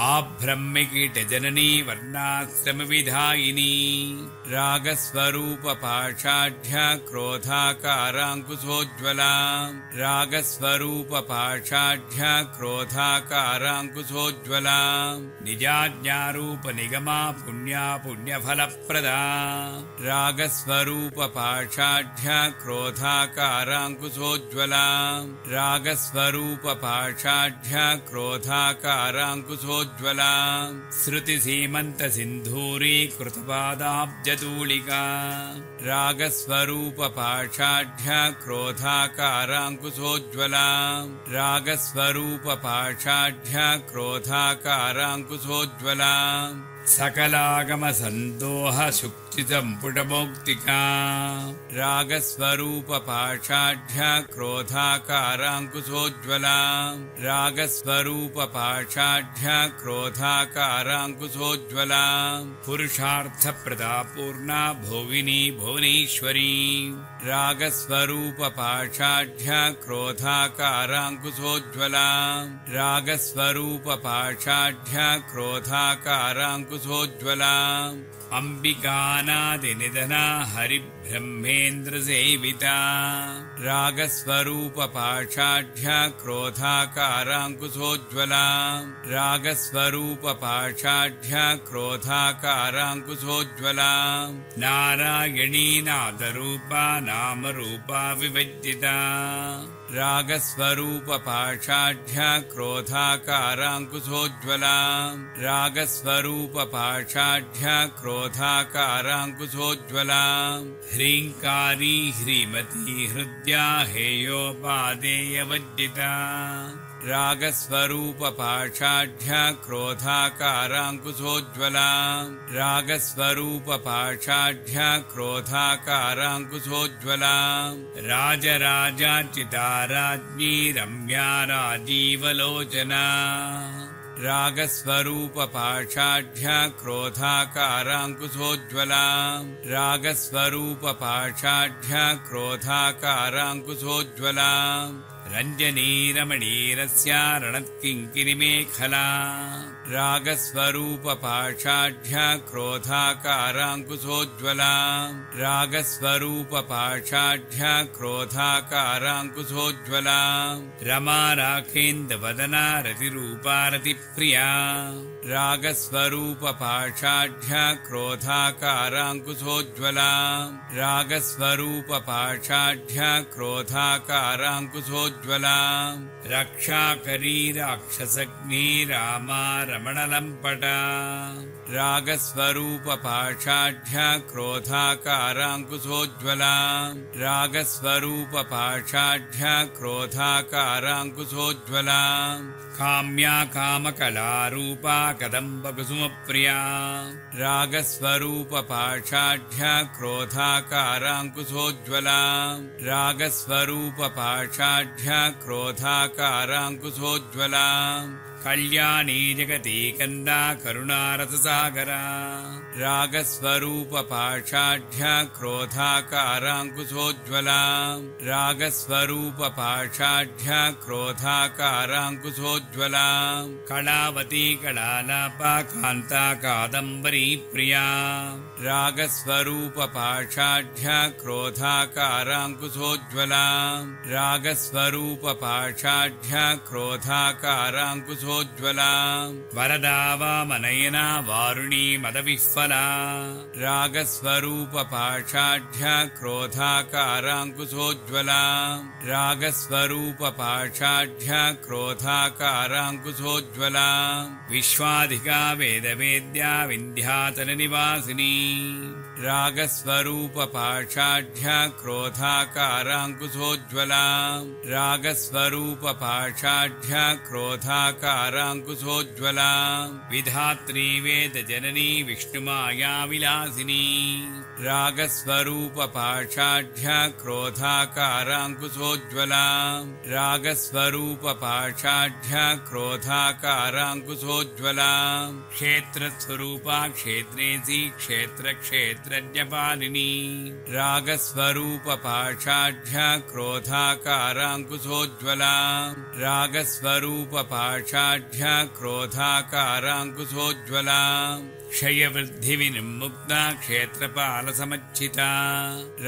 आब्रह्मकीटजननी वर्णाश्रमविधायिनी रागस्वरूपपाषाढ्या क्रोधाकाराङ्कुशोज्ज्वला रागस्वरूपपाषाढ्या क्रोधाकाराङ्कुशोज्ज्वला निजाज्ञारूपनिगमा पुण्या पुण्यफलप्रदा रागस्वरूपपाषाढ्या क्रोधाकाराङ्कुशोज्ज्वला रागस्वरूपपाषाढ्या क्रोधाकाराङ्कुशोज्ज्वला श्रुतिसीमन्तसिन्धूरी कृतपादाब्जतूलिका रागस्वरूपपाषाढ्या क्रोधाकाराङ्कुशोज्ज्वला रागस्वरूपपाषाढ्या क्रोधाकाराङ्कुशोज्ज्वला सकलागमसन्दोह शुक्तिसम्पुटमौक्तिका रागस्वरूपपाषाढ्या क्रोधाकाराङ्कुशोज्ज्वला रागस्वरूपपाषाढ्या क्रोधाकाराङ्कुशोज्ज्वला पुरुषार्थप्रदा पूर्णा भोगिनी भुवनेश्वरी रागस्वरूपपाषाढ्या क्रोधाकाराङ्कुशोज्ज्वला रागस्वरूपपाषाढ्या क्रोधाकाराङ्कुशोज्ज्वला काराङ्कुशोज्ज्वलाम् अम्बिकानादिनिधना हरिब्रह्मेन्द्रसेविता रागस्वरूपपाषाढ्या क्रोधाकाराङ्कुशोज्ज्वलाम् रागस्वरूपपाषाढ्या क्रोधाकाराङ्कुशोज्ज्वलाम् नारायणी नादरूपा नामरूपा विभज्जिता रागस्वरूपपाषाढ्या क्रोधाकाराङ्कुशोज्ज्वलाम् रागस्वरूपपाषाढ्या क्रोधाकाराङ्कुशोज्ज्वलाम् ह्रीङ्कारी ह्रीमती हृद्या हेयोपादेयवज्जिता रागस्वरूपपाषाढ्या क्रोधाकाराङ्कुशोज्ज्वलाम् रागस्वरूपपाषाढ्या क्रोधाकाराङ्कुशोज्ज्वलाम् राजराजार्चिता राज्ञी रम्या राजीवलोचना रागस्वरूपपाषाढ्या क्रोधाकाराङ्कुशोज्ज्वलाम् रागस्वरूपपाषाढ्या क्रोधाकाराङ्कुशोज्ज्वलाम् रञ्जनी रमणीरस्या रणत्किङ्किणिमेखला रागस्वरूपपाषाढ्या क्रोधाकाराङ्कुशोज्ज्वलाम् रागस्वरूपपाषाढ्या क्रोधाकाराङ्कुशोज्ज्वलाम् रमा राखेन्दवदना रतिरूपा रतिप्रिया रागस्वरूपपाषाढ्या क्रोधाकाराङ्कुशोज्ज्वलाम् रागस्वरूपपाषाढ्या क्रोधाकाराङ्कुशोज्ज्वलाम् रक्षाकरी राक्षसग्नी रामा रमणलम्पटा रागस्वरूपपाषाढ्या क्रोधाकाराङ्कुशोज्ज्वलाम् रागस्वरूपपाषाढ्या क्रोधाकाराङ्कुशोज्ज्वलाम् काम्या कामकलारूपा कदम्बकुसुमप्रिया रागस्वरूपपाषाढ्या क्रोधाकाराङ्कुशोज्ज्वलाम् रागस्वरूपपाषाढ्या क्रोधाकाराङ्कुशोज्ज्वलाम् कल्याणी जगती कन्दा करुणारससागरा रागस्वरूपपाषाढ्या क्रोधाकाराङ्कुशोज्ज्वलाम् रागस्वरूपपाषाढ्या क्रोधाकाराङ्कुशोज्ज्वलाम् कलावती कलालापा कान्ता कादम्बरी प्रिया रागस्वरूपपाषाढ्या क्रोधाकाराङ्कुशोज्ज्वलाम् रागस्वरूपपाषाढ्या क्रोधाकाराङ्कुशोज्ज्वलाम् वरदा वामनयना वारुणी मदविह्वला रागस्वरूपपाषाढ्या क्रोधाकाराङ्कुशोज्ज्वलाम् रागस्वरूपपाषाढ्या क्रोधाकाराङ्कुशोज्ज्वलाम् विश्वाधिका वेदवेद्या विन्ध्याचलनिवासिनी रागस्वरूपपाषाढ्या क्रोधाकाराङ्कुशोज्ज्वलाम् रागस्वरूपपाषाढ्या क्रोधाकाराङ्कुशोज्ज्वलाम् विधात्री वेदजननी विष्णुमाया विलासिनी रागस्वरूपपाषाढ्या क्रोधाकाराङ्कुशोज्ज्वलाम् रागस्वरूपपाषाढ्या क्रोधाकाराङ्कुशोज्ज्वलाम् क्षेत्रस्वरूपा क्षेत्रेसी क्षेत्रक्षेत्रज्ञपालिनी रागस्वरूपपाषाढ्या क्रोधाकाराङ्कुशोज्ज्वलाम् रागस्वरूपपाषाढ्या क्रोधाकाराङ्कुशोज्ज्वलाम् क्षयवृद्धिविनिर्मुक्ता क्षेत्रपालसमच्चिता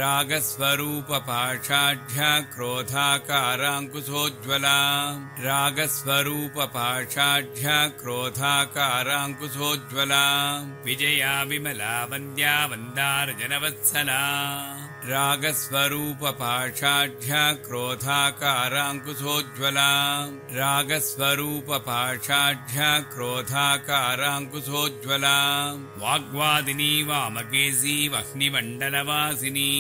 रागस्वरूपपाषाढ्या क्रोधाकाराङ्कुशोज्ज्वलाम् रागस्वरूपपाषाढ्या क्रोधाकाराङ्कुशोज्ज्वलाम् विजया विमला वन्द्या वन्दारजनवत्सला रागस्वरूपपाषाढ्या क्रोधाकाराङ्कुशोज्ज्वलाम् रागस्वरूपपाषाढ्या क्रोधाकाराङ्कुशोज्ज्वलाम् वाग्वादिनी वामकेशी वह्निमण्डलवासिनी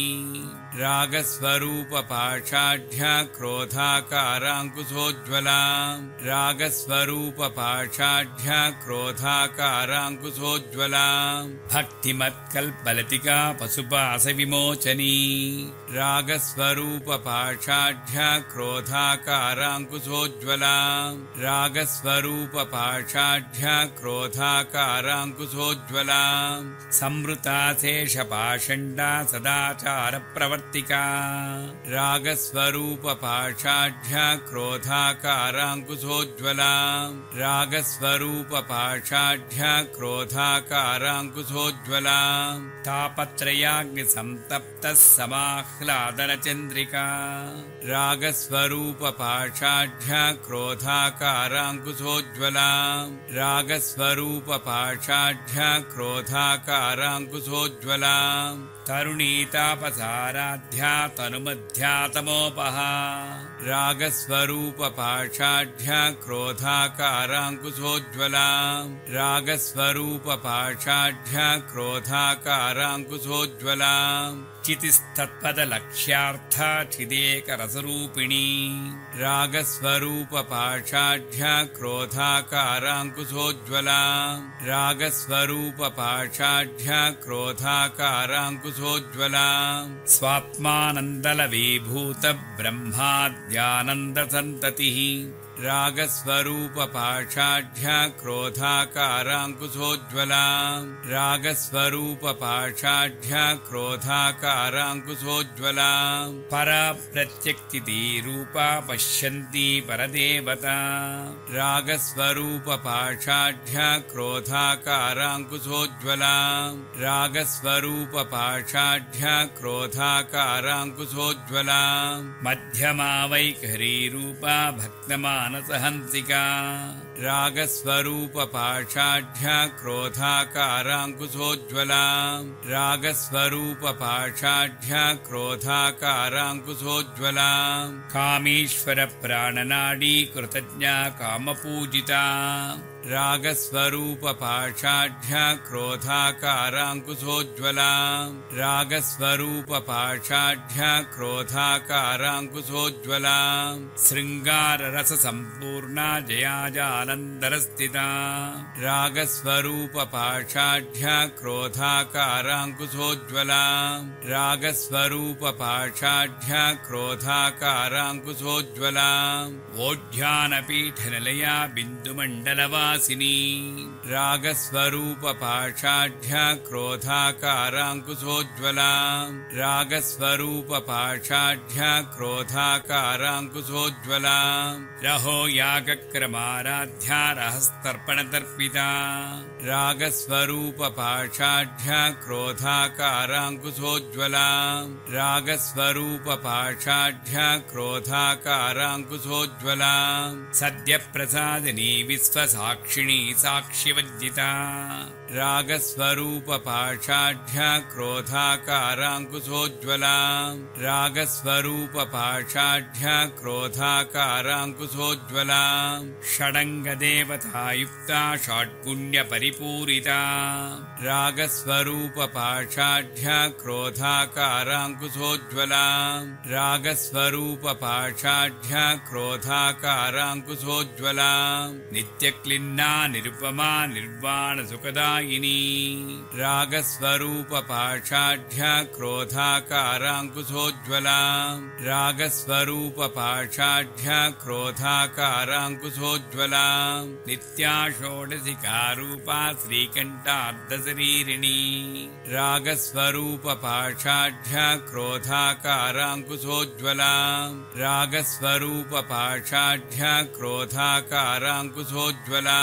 रागस्वरूपपाषाढ्या क्रोधाकाराङ्कुशोज्ज्वलाम् रागस्वरूपपाषाढ्या क्रोधाकाराङ्कुशोज्ज्वलाम् भक्तिमत्कल्पलतिका पशुपाशविमोचनी रागस्वरूपपाषाढ्या क्रोधाकाराङ्कुशोज्ज्वलाम् रागस्वरूपपाषाढ्या क्रोधाकाराङ्कुशोज्ज्वलाम् संवृता शेषपाषण्डा सदाचारप्रवर्तका प्रवर्तिका रागस्वरूपपाषाढ्य क्रोधाकाराङ्कुशोज्ज्वला रागस्वरूपपाषाढ्य क्रोधाकाराङ्कुशोज्ज्वला तापत्रयाग्निसंतप्तः समाह्लादनचन्द्रिका रागस्वरूपपाषाढ्य क्रोधाकाराङ्कुशोज्ज्वला रागस्वरूपपाषाढ्य क्रोधाकाराङ्कुशोज्ज्वला तरुणीतापसाराध्या तनुमध्या तमोपहा रागस्वरूपपाषाढ्य क्रोधाकाराङ्कुशोज्ज्वला रागस्वरूपपाषाढ्य क्रोधाकाराङ्कुशोज्ज्वला चितिस्तत्पदलक्ष्यार्था चिदेकरसरूपिणी रागस्वरूपपाषाढ्य क्रोधाकाराङ्कुशोज्ज्वला रागस्वरूपपाषाढ्य क्रोधाकाराङ्कुशोज्ज्वला स्वात्मानन्दलवीभूतब्रह्माद्यानन्दसन्ततिः रागस्वरूपपाषाढ्य क्रोधाकाराङ्कुशोज्ज्वला रागस्वरूपपाषाढ्य क्रोधाकाराङ्कुशोज्ज्वला परप्रत्यक्तिरूपा पश्यन्ति परदेवता रागस्वरूपपाषाढ्य क्रोधाकाराङ्कुशोज्ज्वला रागस्वरूपपाषाढ्य क्रोधाकाराङ्कुशोज्ज्वला मध्यमा वैखरीरूपा भक्तमानसहंसिका रागस्वरूपपाषाढ्य क्रोधाकाराङ्कुशोज्ज्वला रागस्वरूपपाषाढ्य क्रोधाकाराङ्कुशोज्ज्वला कामेश्वरप्राणनाडी कृतज्ञा कामपूजिता रागस्वरूपपाषाढ्य क्रोधाकाराङ्कुशोज्ज्वला रागस्वरूपपाषाढ्य क्रोधाकाराङ्कुशोज्ज्वला शृङ्गाररससम्पूर्णा जयाजालन्धरस्थिता रागस्वरूपपाषाढ्य क्रोधाकाराङ्कुशोज्ज्वला रागस्वरूपपाषाढ्य क्रोधाकाराङ्कुशोज्ज्वला वोढ्यानपीठनिलया बिन्दुमण्डलवासिनी रागस्वरूपपाषाढ्य क्रोधाकाराङ्कुशोज्ज्वला रागस्वरूपपाषाढ्य क्रोधाकाराङ्कुशोज्ज्वला रहो यागक्रमाराध्या रहस्तर्पणतर्पिता रागस्वरूपपाषाढ्य क्रोधाकाराङ्कुशोज्ज्वला रागस्वरूपपाषाढ्य क्रोधाकाराङ्कुशोज्ज्वला सद्यप्रसादिनी विश्वसाक्षिणी साक्षिवज्जिता रागस्वरूपपाषाढ्य क्रोधाकाराङ्कुशोज्ज्वला रागस्वरूपपाषाढ्य क्रोधाकाराङ्कुशोज्ज्वला षडङ्गदेवतायुक्ता षट्पुण्यपरिपूरिता रागस्वरूपपाषाढ्य क्रोधाकाराङ्कुशोज्ज्वला रागस्वरूपपाषाढ्य क्रोधाकाराङ्कुशोज्ज्वला नित्यक्लिन्ना निरुपमा निर्वाणसुखदायिनी रागस्वरूपपाषाढ्य क्रोधाकाराङ्कुशोज्ज्वला रागस्वरूपपाषाढ्य क्रोधाकाराङ्कुशोज्ज्वला नित्या षोडशिकारूपा श्रीकण्ठार्धशरीरिणी रागस्वरूपपाषाढ्य क्रोधाकाराङ्कुशोज्ज्वला रागस्वरूपपाषाढ्य क्रोधाकाराङ्कुशोज्ज्वला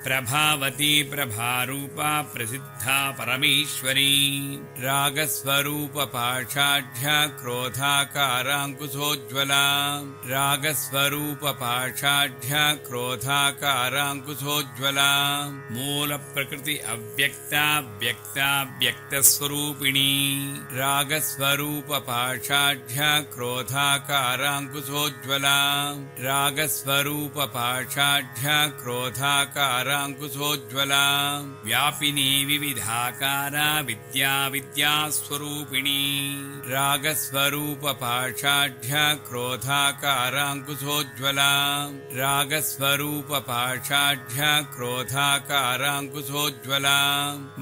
प्रभावती प्रभारूपा प्रसिद्धा परमेश्वरी रागस्वरूपपाषाढ्य क्रोधाकाराङ्कुशोज्ज्वला रागस्वरूपपाषाढ्य क्रोधाकाराङ्कुशोज्ज्वला मूलप्रकृति अव्यक्ता व्यक्ता व्यक्तस्वरूपिणी रागस्वरूपपाषाढ्य क्रोधाकाराङ्कुशोज्ज्वला रागस्वरूपपाषाढ्य क्रोधाकाराङ्कुशोज्ज्वला व्यापिनी विविधाकारा विद्या विद्यास्वरूपिणी रागस्वरूपपाषाढ्य क्रोधाकाराङ्कुशोज्ज्वला रागस्वरूपपाषाढ्य क्रोधाकाराङ्कुशोज्ज्वला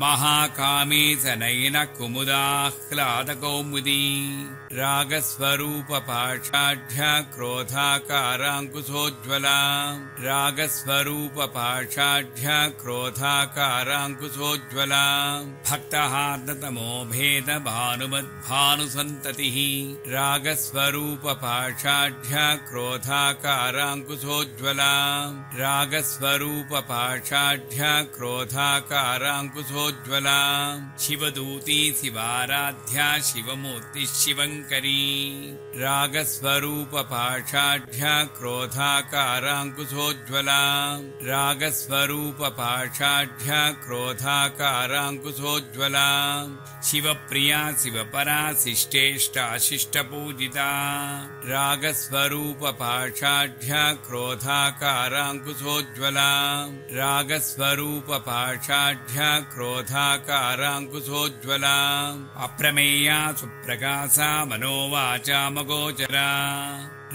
महाकामी सनयन कुमुदाह्लादकौमुदी रागस्वरूपपाषाढ्य क्रोधाकाराङ्कुशोज्ज्वला रागस्वरूपपाषाढ्य क्रोधाकाराङ्कुशोज्ज्वला काराङ्कुशोज्ज्वला भक्तहार्दतमो भेद भानुमद्भानुसन्ततिः रागस्वरूपपाषाढ्य क्रोधाकाराङ्कुशोज्ज्वला रागस्वरूपपाषाढ्य क्रोधाकाराङ्कुशोज्ज्वला शिवदूती शिवाराध्या शिवमूर्तिः शिवङ्करी रागस्वरूपपाषाढ्य क्रोधाकाराङ्कुशोज्ज्वला रागस्वरूपपाषाढ्य क्रोधाकाराङ्कुशोज्ज्वला शिवप्रिया शिवपरा शिष्टेष्टाशिष्टपूजिता रागस्वरूपपाषाढ्य क्रोधाकाराङ्कुशोज्ज्वला रागस्वरूपपाषाढ्य क्रोधाकाराङ्कुशोज्ज्वला अप्रमेया सुप्रकाशा मनोवाचामगोचरा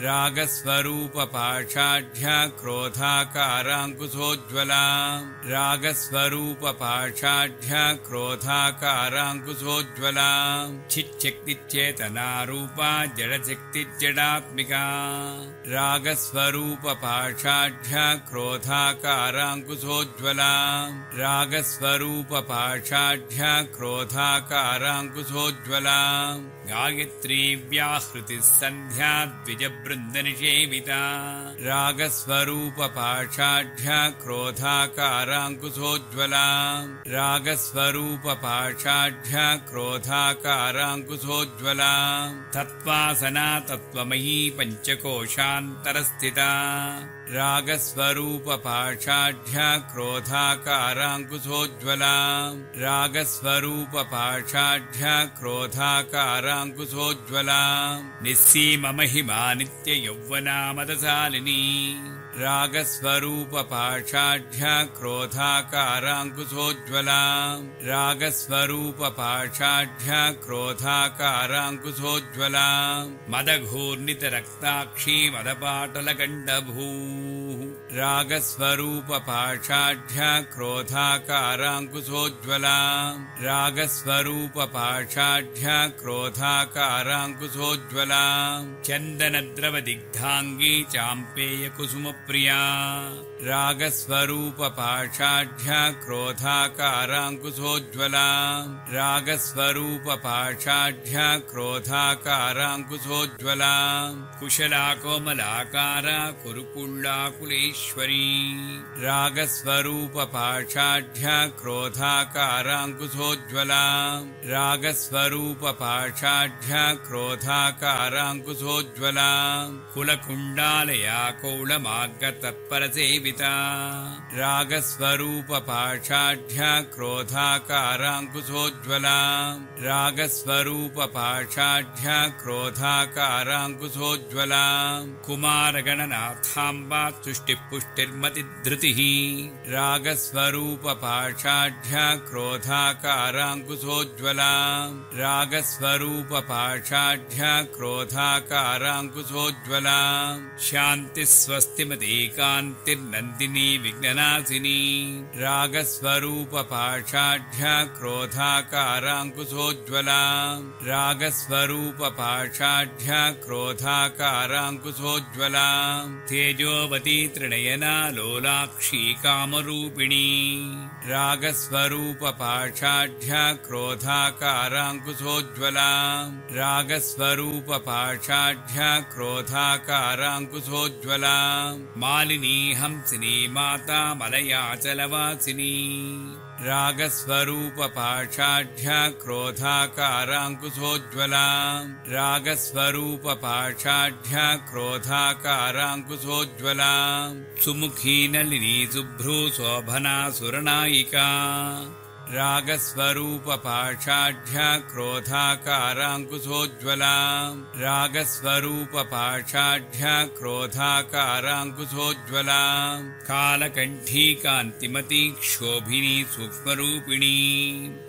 रागस्वरूपपाषाढ्य क्रोधाकाराङ्कुशोज्ज्वला रागस्वरूपपाषाढ्य क्रोधाकाराङ्कुशोज्ज्वला चिच्छक्तिचेतनारूपा जडशक्तिजडात्मिका रागस्वरूपपाषाढ्य क्रोधाकाराङ्कुशोज्ज्वला रागस्वरूपपाषाढ्य क्रोधाकाराङ्कुशोज्ज्वला गायत्री व्याहृतिः सन्ध्या द्विजवृन्दनिषेविता रागस्वरूपपाषाढ्य क्रोधाकाराङ्कुशोज्ज्वला रागस्वरूपपाषाढ्य क्रोधाकाराङ्कुशोज्ज्वला तत्त्वासना तत्त्वमयी पञ्चकोशान्तरस्थिता रागस्वरूपपाषाढ्य क्रोधाकाराङ्कुशोज्ज्वला रागस्वरूपपाषाढ्य क्रोधाकाराङ्कुशोज्ज्वला निस्सीममहिमा नित्ययौवनामदशालिनी रागस्वरूपपाषाढ्य क्रोधाकाराङ्कुशोज्ज्वला रागस्वरूपपाषाढ्य क्रोधाकाराङ्कुशोज्ज्वला मदघूर्णितरक्ताक्षी मदपाटलकण्डभूः रागस्वरूपपाषाढ्य क्रोधाकाराङ्कुशोज्ज्वला रागस्वरूपपाषाढ्य क्रोधाकाराङ्कुशोज्ज्वला चन्दनद्रवदिग्धाङ्गी चाम्पेयकुसुमप्रिया रागस्वरूपपाषाढ्य क्रोधाकाराङ्कुशोज्ज्वला रागस्वरूपपाषाढ्य क्रोधाकाराङ्कुशोज्ज्वला कुशला कोमलाकारा कुरुकुल्लाकुलेश्वरी रागस्वरूपपाषाढ्य क्रोधाकाराङ्कुशोज्ज्वला रागस्वरूपपाषाढ्य क्रोधाकाराङ्कुशोज्ज्वला कुलकुण्डालया कौलमार्गतत्परसेविता रागस्वरूपपाषाढ्य क्रोधाकाराङ्कुशोज्ज्वला रागस्वरूपपाषाढ्य क्रोधाकाराङ्कुशोज्ज्वला कुमारगणनाथाम्बा तुष्टिपुष्टिर्मतिधृतिः रागस्वरूपपाषाढ्य क्रोधाकाराङ्कुशोज्ज्वला रागस्वरूपपाषाढ्य क्रोधाकाराङ्कुशोज्ज्वला शान्तिस्वस्तिमती कान्तिर्नन्दिनी विघ्ननाशिनी रागस्वरूपपाषाढ्य क्रोधाकाराङ्कुशोज्ज्वला रागस्वरूपपाषाढ्य क्रोधाकाराङ्कुशोज्ज्वला तेजोवती त्रिनयना लोलाक्षी कामरूपिणी रागस्वरूपपाषाढ्य क्रोधाकाराङ्कुशोज्ज्वला रागस्वरूपपाषाढ्य क्रोधाकाराङ्कुशोज्ज्वला मालिनी हंसिनी माता मलयाचलवासिनी रागस्वरूपपाषाढ्य क्रोधाकाराङ्कुशोज्ज्वला रागस्वरूपपाषाढ्य क्रोधाकाराङ्कुशोज्ज्वला सुमुखी नलिनी शुभ्रू शोभना सुरनायिका रागस्वरूपपाषाढ्य क्रोधाकाराङ्कुशोज्ज्वला रागस्वरूपपाषाढ्य क्रोधाकाराङ्कुशोज्ज्वला कालकण्ठी कान्तिमती क्षोभिनी सूक्ष्मरूपिणी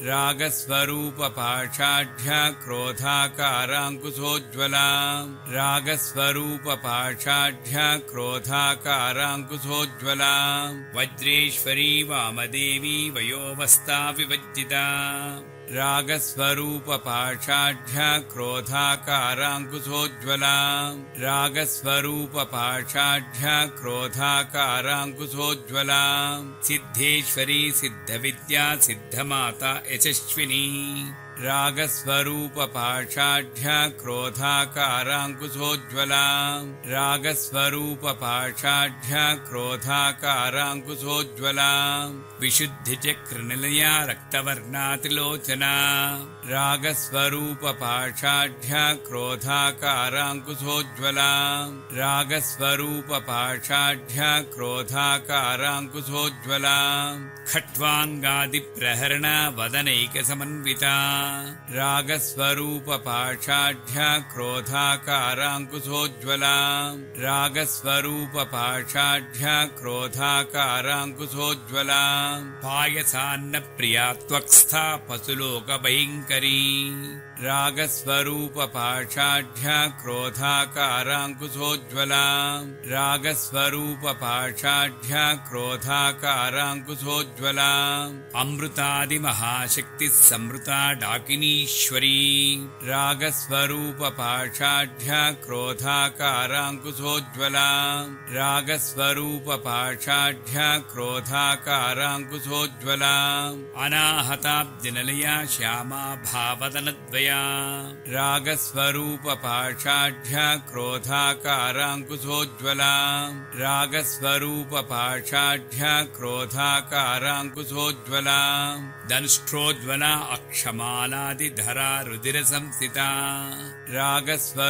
रागस्वरूपपाषाढ्य क्रोधाकाराङ्कुशोज्ज्वला रागस्वरूपपाषाढ्य क्रोधाकाराङ्कुशोज्ज्वला वज्रेश्वरी वामदेवी वयोवस्था विवज्जिता रागस्वरूपपाषाढ्या क्रोधाकाराङ्कुशोज्ज्वला रागस्वरूपपाषाढ्या क्रोधाकाराङ्कुशोज्ज्वला सिद्धेश्वरी सिद्धविद्या सिद्धमाता यशस्विनी रागस्वरूपपाषाढ्या क्रोधाकाराङ्कुशोज्ज्वला रागस्वरूपपाषाढ्या क्रोधाकाराङ्कुशोज्ज्वला विशुद्धिचक्रनिलया रक्तवर्णातिलोचना रागस्वरूपपाषाढ्या क्रोधाकाराङ्कुशोज्ज्वला रागस्वरूपपाषाढ्या क्रोधाकाराङ्कुशोज्ज्वला खट्वाङ्गादिप्रहरणा वदनैकसमन्विता रागस्वरूपपाषाढ्या क्रोधाकाराङ्कुशोज्ज्वला रागस्वरूपपाषाढ्या क्रोधाकाराङ्कुशोज्ज्वला पायसान्नप्रिया त्वक्स्था पशुलोकभयङ्करी रागस्वरूपपाषाढ्या क्रोधाकाराङ्कुशोज्ज्वला रागस्वरूपपाषाढ्या क्रोधाकाराङ्कुशोज्ज्वला अमृतादिमहाशक्तिः संवृता डाकिनीश्वरी रागस्वरूपपाषाढ्या क्रोधाकाराङ्कुशोज्ज्वला रागस्वरूपपाषाढ्या क्रोधाकाराङ्कुशोज्ज्वला अनाहताब्दिनिलया श्यामा भावदनद्वया रागस्वरूपपाषाढ्या क्रोधाकाराङ्कुशोज्ज्वला रागस्वरूपपाषाढ्या क्रोधाकाराङ्कुशोज्ज्वला दंष्ट्रोज्ज्वला अक्षमालादिधरा रुधिरसंस्थिता रागस्वरूपपाषाढ्या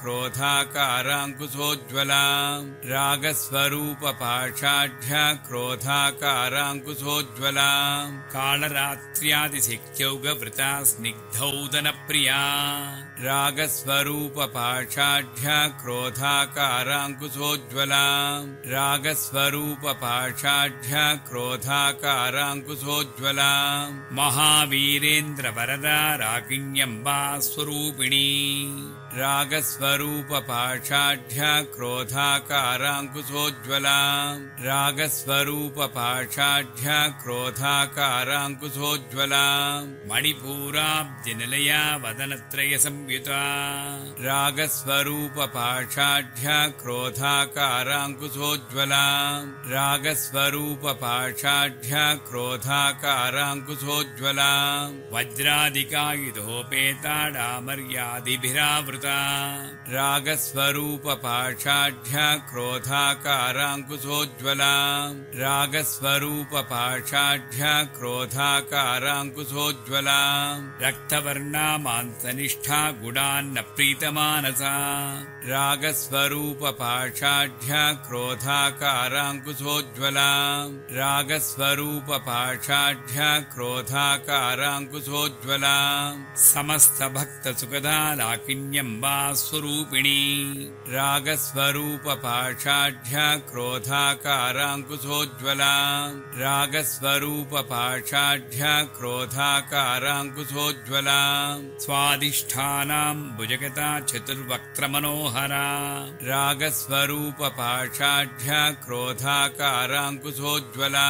क्रोधाकाराङ्कुशोज्ज्वला रागस्वरूपपाषाढ्या क्रोधाकाराङ्कुशोज्ज्वला कालरात्र्यादिशिक्यौगवृता स्निग्धौदनप्रिया रागस्वरूपपाषाढ्या क्रोधाकाराङ्कुशोज्ज्वला रागस्वरूपपाषाढ्या क्रोधाकाराङ्कुशोज्ज्वला महावीरेन्द्रवरदा रागिण्यम्बा स्वरूपिणी रागस्वरूपपाषाढ्या क्रोधाकाराङ्कुशोज्ज्वला रागस्वरूपपाषाढ्या क्रोधाकाराङ्कुशोज्ज्वला मणिपूराब्जनिलया वदनत्रयसंयुता रागस्वरूपपाषाढ्या क्रोधाकाराङ्कुशोज्ज्वला रागस्वरूपपाषाढ्या क्रोधाकाराङ्कुशोज्ज्वला वज्रादिकायुधोपेता डामर्यादिभिरावृता रागस्वरूपपाषाढ्या क्रोधाकाराङ्कुशोज्ज्वला रागस्वरूपपाषाढ्या क्रोधाकाराङ्कुशोज्ज्वला रक्तवर्णा मांसनिष्ठा गुडान्न प्रीतमानसा रागस्वरूपपाषाढ्या क्रोधाकाराङ्कुशोज्ज्वला रागस्वरूपपाषाढ्या क्रोधाकाराङ्कुशोज्ज्वला समस्तभक्तसुखदा लाकिन्यम्बा स्वरूपिणी रागस्वरूपपाषाढ्या क्रोधाकाराङ्कुशोज्ज्वला रागस्वरूपपाषाढ्या क्रोधाकाराङ्कुशोज्ज्वला स्वादिष्ठानां भुजगता चतुर्वक्त्रमनोहरा रागस्वरूपपाषाढ्या क्रोधाकाराङ्कुशोज्ज्वला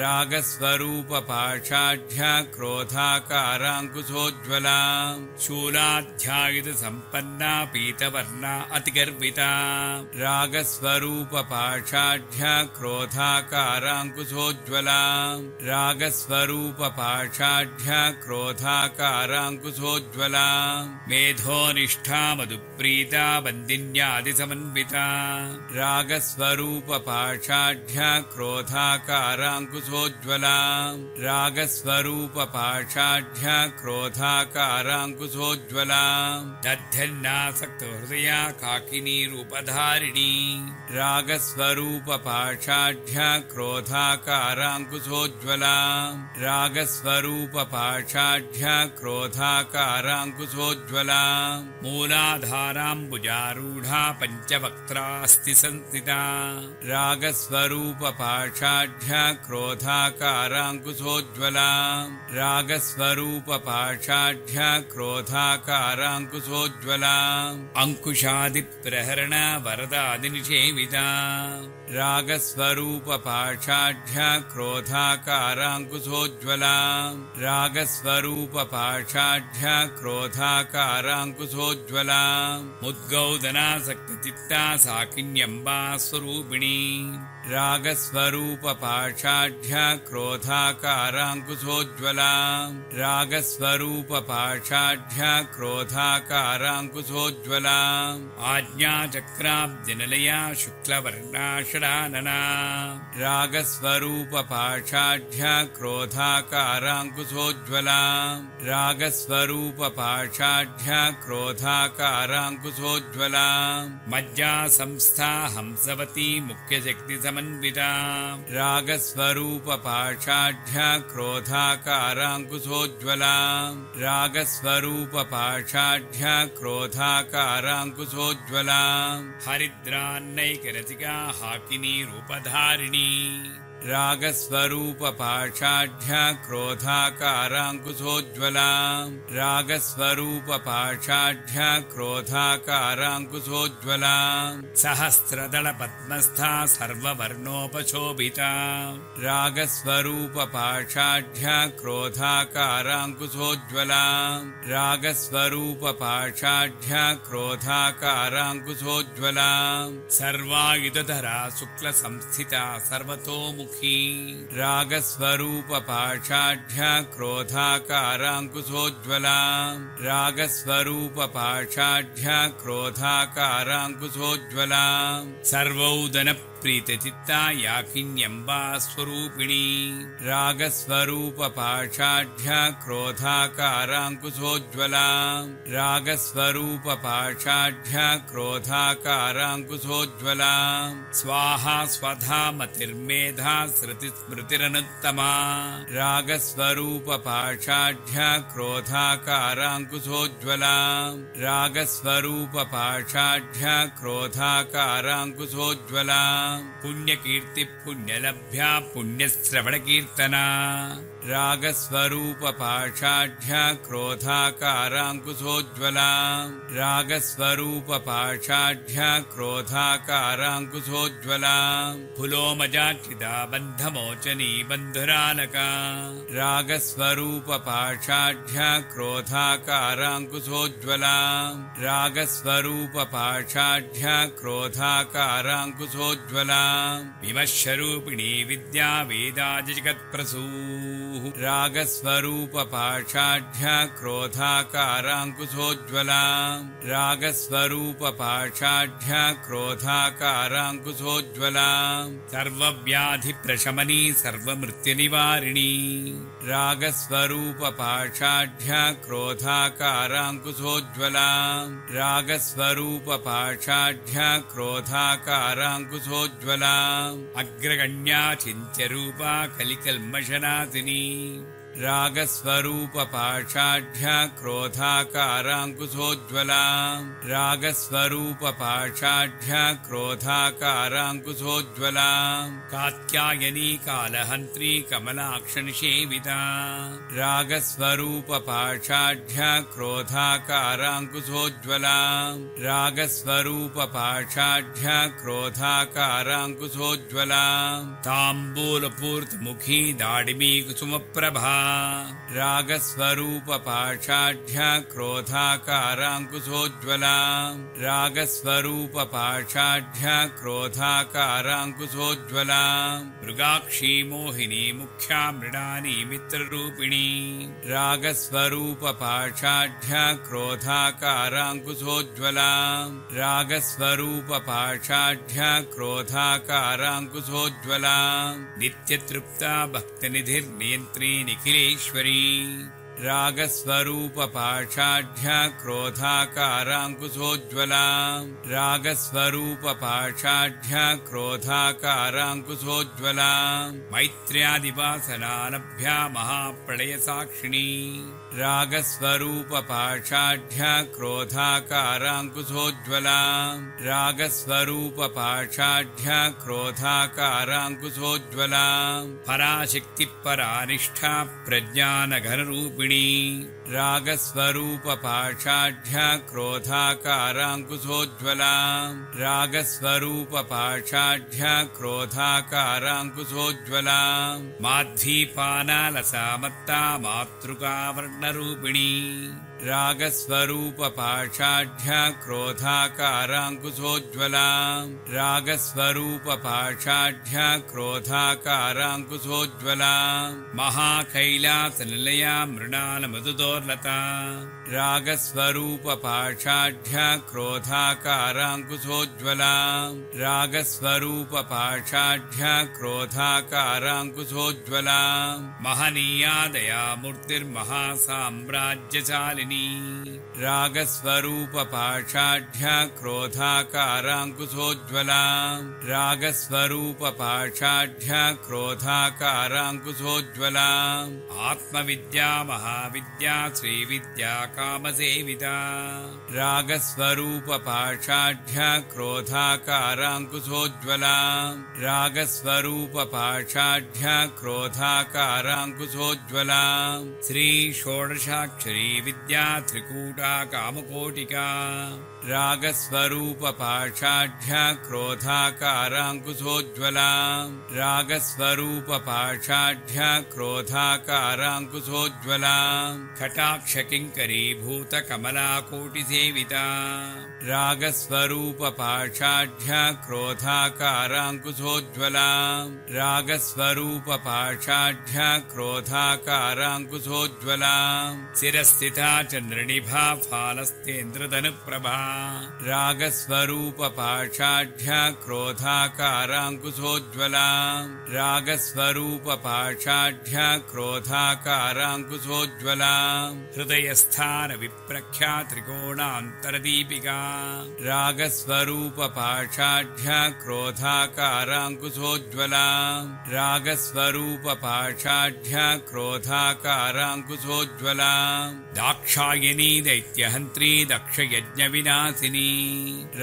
रागस्वरूपपाषाढ्या क्रोधाकाराङ्कुशोज्ज्वला शूलाध्यायुधसम्पन्ना पीतवर्णा अतिगर्विता रागस्वरूपपाषाढ्या क्रोधाकाराङ्कुशोज्ज्वला रागस्वरूपपाषाढ्या क्रोधाकाराङ्कुशोज्ज्वला मेधोनिष्ठा मधुप्रीता बन्दिन्यादिसमन्विता रागस्वरूपपाषाढ्या क्रोधाकाराङ्कुशोज्ज्वला रागस्वरूपपाषाढ्या क्रोधाकाराङ्कुशोज्ज्वला दध्यन्नासक्तहृदया काकिनी रूपधारिणी रागस्वरूपपाषाढ्या क्रोधाकाराङ्कुशोज्ज्वला रागस्वरूपपाषाढ्या क्रोधाकाराङ्कुशोज्ज्वला मूलाधाराम्बुजारूढा पञ्चवक्त्रास्ति संस्थिता रागस्वरूपपाषाढ्या क्रोधाकाराङ्कुशोज्ज्वला रागस्वरूपपाषाढ्या क्रोधाकाराङ्कुशोज्ज्वला अंकुशादिप्रहरण वरदादिनिषेविता रागस्वरूपपाषाढ्या क्रोधाकाराङ्कुशोज्ज्वला रागस्वरूपपाषाढ्या क्रोधाकाराङ्कुशोज्ज्वला मुद्गौदनासक्तचित्ता साकिन्यम्बा स्वरूपिणी रागस्वरूपपाषाढ्या क्रोधाकाराङ्कुशोज्ज्वला रागस्वरूपपाषाढ्या क्रोधाकाराङ्कुशोज्ज्वला आज्ञाचक्राब्जनिलया शुक्लवर्णा षडानना रागस्वरूपपाषाढ्या क्रोधाकाराङ्कुशोज्ज्वला रागस्वरूपपाषाढ्या क्रोधाकाराङ्कुशोज्ज्वला मज्जा संस्था हंसवती मुख्यशक्तिसमन्विता रागस्वरूपपाषाढ्या क्रोधाकाराङ्कुशोज्ज्वला रागस्वरूपपाषाढ्या क्रोधाकाराङ्कुशोज्ज्वला हरिद्रान्नैकरसिका हाकिनी रूपधारिणी रागस्वरूपपाषाढ्या क्रोधाकाराङ्कुशोज्ज्वला रागस्वरूपपाषाढ्या क्रोधाकाराङ्कुशोज्ज्वला सहस्रदलपद्मस्था सर्ववर्णोपशोभिता रागस्वरूपपाषाढ्या क्रोधाकाराङ्कुशोज्ज्वला रागस्वरूपपाषाढ्या क्रोधाकाराङ्कुशोज्ज्वला सर्वायुधधरा शुक्लसंस्थिता सर्वतोमुखी रागस्वरूपपाषाढ्या क्रोधाकाराङ्कुशोज्ज्वला रागस्वरूपपाषाढ्या क्रोधाकाराङ्कुशोज्ज्वला सर्वौदनप्रीतचित्ता याकिन्यम्बा स्वरूपिणी रागस्वरूपपाषाढ्या क्रोधाकाराङ्कुशोज्ज्वला रागस्वरूपपाषाढ्या क्रोधाकाराङ्कुशोज्ज्वला स्वाहा स्वधा मतिर्मेधा श्रुतिस्मृतिरनुत्तमा रागस्वरूपपाषाढ्या क्रोधाकाराङ्कुशोज्ज्वला रागस्वरूपपाषाढ्या क्रोधाकाराङ्कुशोज्ज्वला पुण्यकीर्ति पुण्यलभ्या पुण्यश्रवणकीर्तना रागस्वरूपपाषाढ्या क्रोधाकाराङ्कुशोज्ज्वला रागस्वरूपपाषाढ्या क्रोधाकाराङ्कुशोज्ज्वला फुलोमजाक्षिता बन्धमोचनी बन्धुरालका रागस्वरूपपाषाढ्या क्रोधाकाराङ्कुशोज्ज्वला रागस्वरूपपाषाढ्या क्रोधाकाराङ्कुशोज्ज्वला विमश्यरूपिणी विद्या वेदाजगत्प्रसूः रागस्वरूपपाषाढ्या क्रोधाकाराङ्कुशोज्ज्वला रागस्वरूपपाषाढ्या क्रोधाकाराङ्कुशोज्ज्वला सर्वव्याधिप्रशमनी सर्वमृत्युनिवारिणी रागस्वरूपपाषाढ्या क्रोधाकाराङ्कुशोज्ज्वला रागस्वरूपपाषाढ्या क्रोधाकाराङ्कुशोज्ज्वला अग्रगण्या चिन्त्यरूपा कलिकल्मषनाशिनी रागस्वरूपपाषाढ्या क्रोधाकाराङ्कुशोज्ज्वला रागस्वरूपपाषाढ्या क्रोधाकाराङ्कुशोज्ज्वला कात्यायनी कालहन्त्री कमलाक्षनिषेविता रागस्वरूपपाषाढ्या क्रोधाकाराङ्कुशोज्ज्वला रागस्वरूपपाषाढ्या क्रोधाकाराङ्कुशोज्ज्वला ताम्बूलपूर्तमुखी दाडिमी कुसुमप्रभा रागस्वरूपपाषाढ्या क्रोधाकाराङ्कुशोज्ज्वला रागस्वरूपपाषाढ्या क्रोधाकाराङ्कुशोज्ज्वला मृगाक्षी मोहिनी मुख्या मृडानी मित्ररूपिणी रागस्वरूपपाषाढ्या क्रोधाकाराङ्कुशोज्ज्वला रागस्वरूपपाषाढ्या क्रोधाकाराङ्कुशोज्ज्वला नित्यतृप्ता भक्तनिधिर्नियन्त्री निखिलेश्वरी रागस्वरूपपाषाढ्या क्रोधाकाराङ्कुशोज्ज्वला रागस्वरूपपाषाढ्या क्रोधाकाराङ्कुशोज्ज्वला मैत्र्यादिवासनानभ्या महाप्रलयसाक्षिणी रागस्वरूपपाषाढ्या क्रोधाकाराङ्कुशोज्ज्वला रागस्वरूपपाषाढ्या क्रोधाकाराङ्कुशोज्ज्वला पराशक्तिपरानिष्ठा प्रज्ञानघनरूपिणी रूपिणी रागस्वरूपपाषाढ्य क्रोधाकाराङ्कुशोज्ज्वला रागस्वरूपपाषाढ्य क्रोधाकाराङ्कुशोज्ज्वला माध्वीपानालसामत्ता मातृकावर्णरूपिणी रागस्वरूपपाषाढ्य क्रोधाकाराङ्कुशोज्ज्वला रागस्वरूपपाषाढ्य क्रोधाकाराङ्कुशोज्ज्वला महाकैलासनिलया मृणालमधुदोर्लता रागस्वरूपपाषाढ्य क्रोधाकाराङ्कुशोज्ज्वला रागस्वरूपपाषाढ्य क्रोधाकाराङ्कुशोज्ज्वला महनीया दयामूर्तिर्महासाम्राज्यशालिनी रागस्वरूपपाषाढ्य क्रोधाकाराङ्कुशोज्ज्वला रागस्वरूपपाषाढ्य क्रोधाकाराङ्कुशोज्ज्वला आत्मविद्या महाविद्या श्रीविद्या कामसेविता रागस्वरूपपाषाढ्य क्रोधाकाराङ्कुशोज्ज्वला रागस्वरूपपाषाढ्य क्रोधाकाराङ्कुशोज्ज्वला श्री षोडशाक्षरी विद्या त्रिकूटा कामकोटिका रागस्वरूपपाषाढ्य क्रोधाकाराङ्कुशोज्ज्वला रागस्वरूपपाषाढ्य क्रोधाकाराङ्कुशोज्ज्वला कटाक्षकिङ्करीभूतकमलाकोटिसेविता रागस्वरूपपाषाढ्य क्रोधाकाराङ्कुशोज्ज्वला रागस्वरूपपाषाढ्य क्रोधाकाराङ्कुशोज्ज्वला शिरस्थिता चन्द्रनिभा फालस्तेन्द्रधनुप्रभा रागस्वरूपपाषाढ्य क्रोधाकाराङ्कुशोज्ज्वला रागस्वरूपपाषाढ्य क्रोधाकाराङ्कुशोज्ज्वला हृदयस्थानविप्रख्या त्रिकोणान्तरदीपिका रागस्वरूपपाषाढ्य क्रोधाकाराङ्कुशोज्ज्वला रागस्वरूपपाषाढ्य क्रोधाकाराङ्कुशोज्ज्वला दाक्षायणी दैत्यहन्त्री दक्षयज्ञविनाशिनी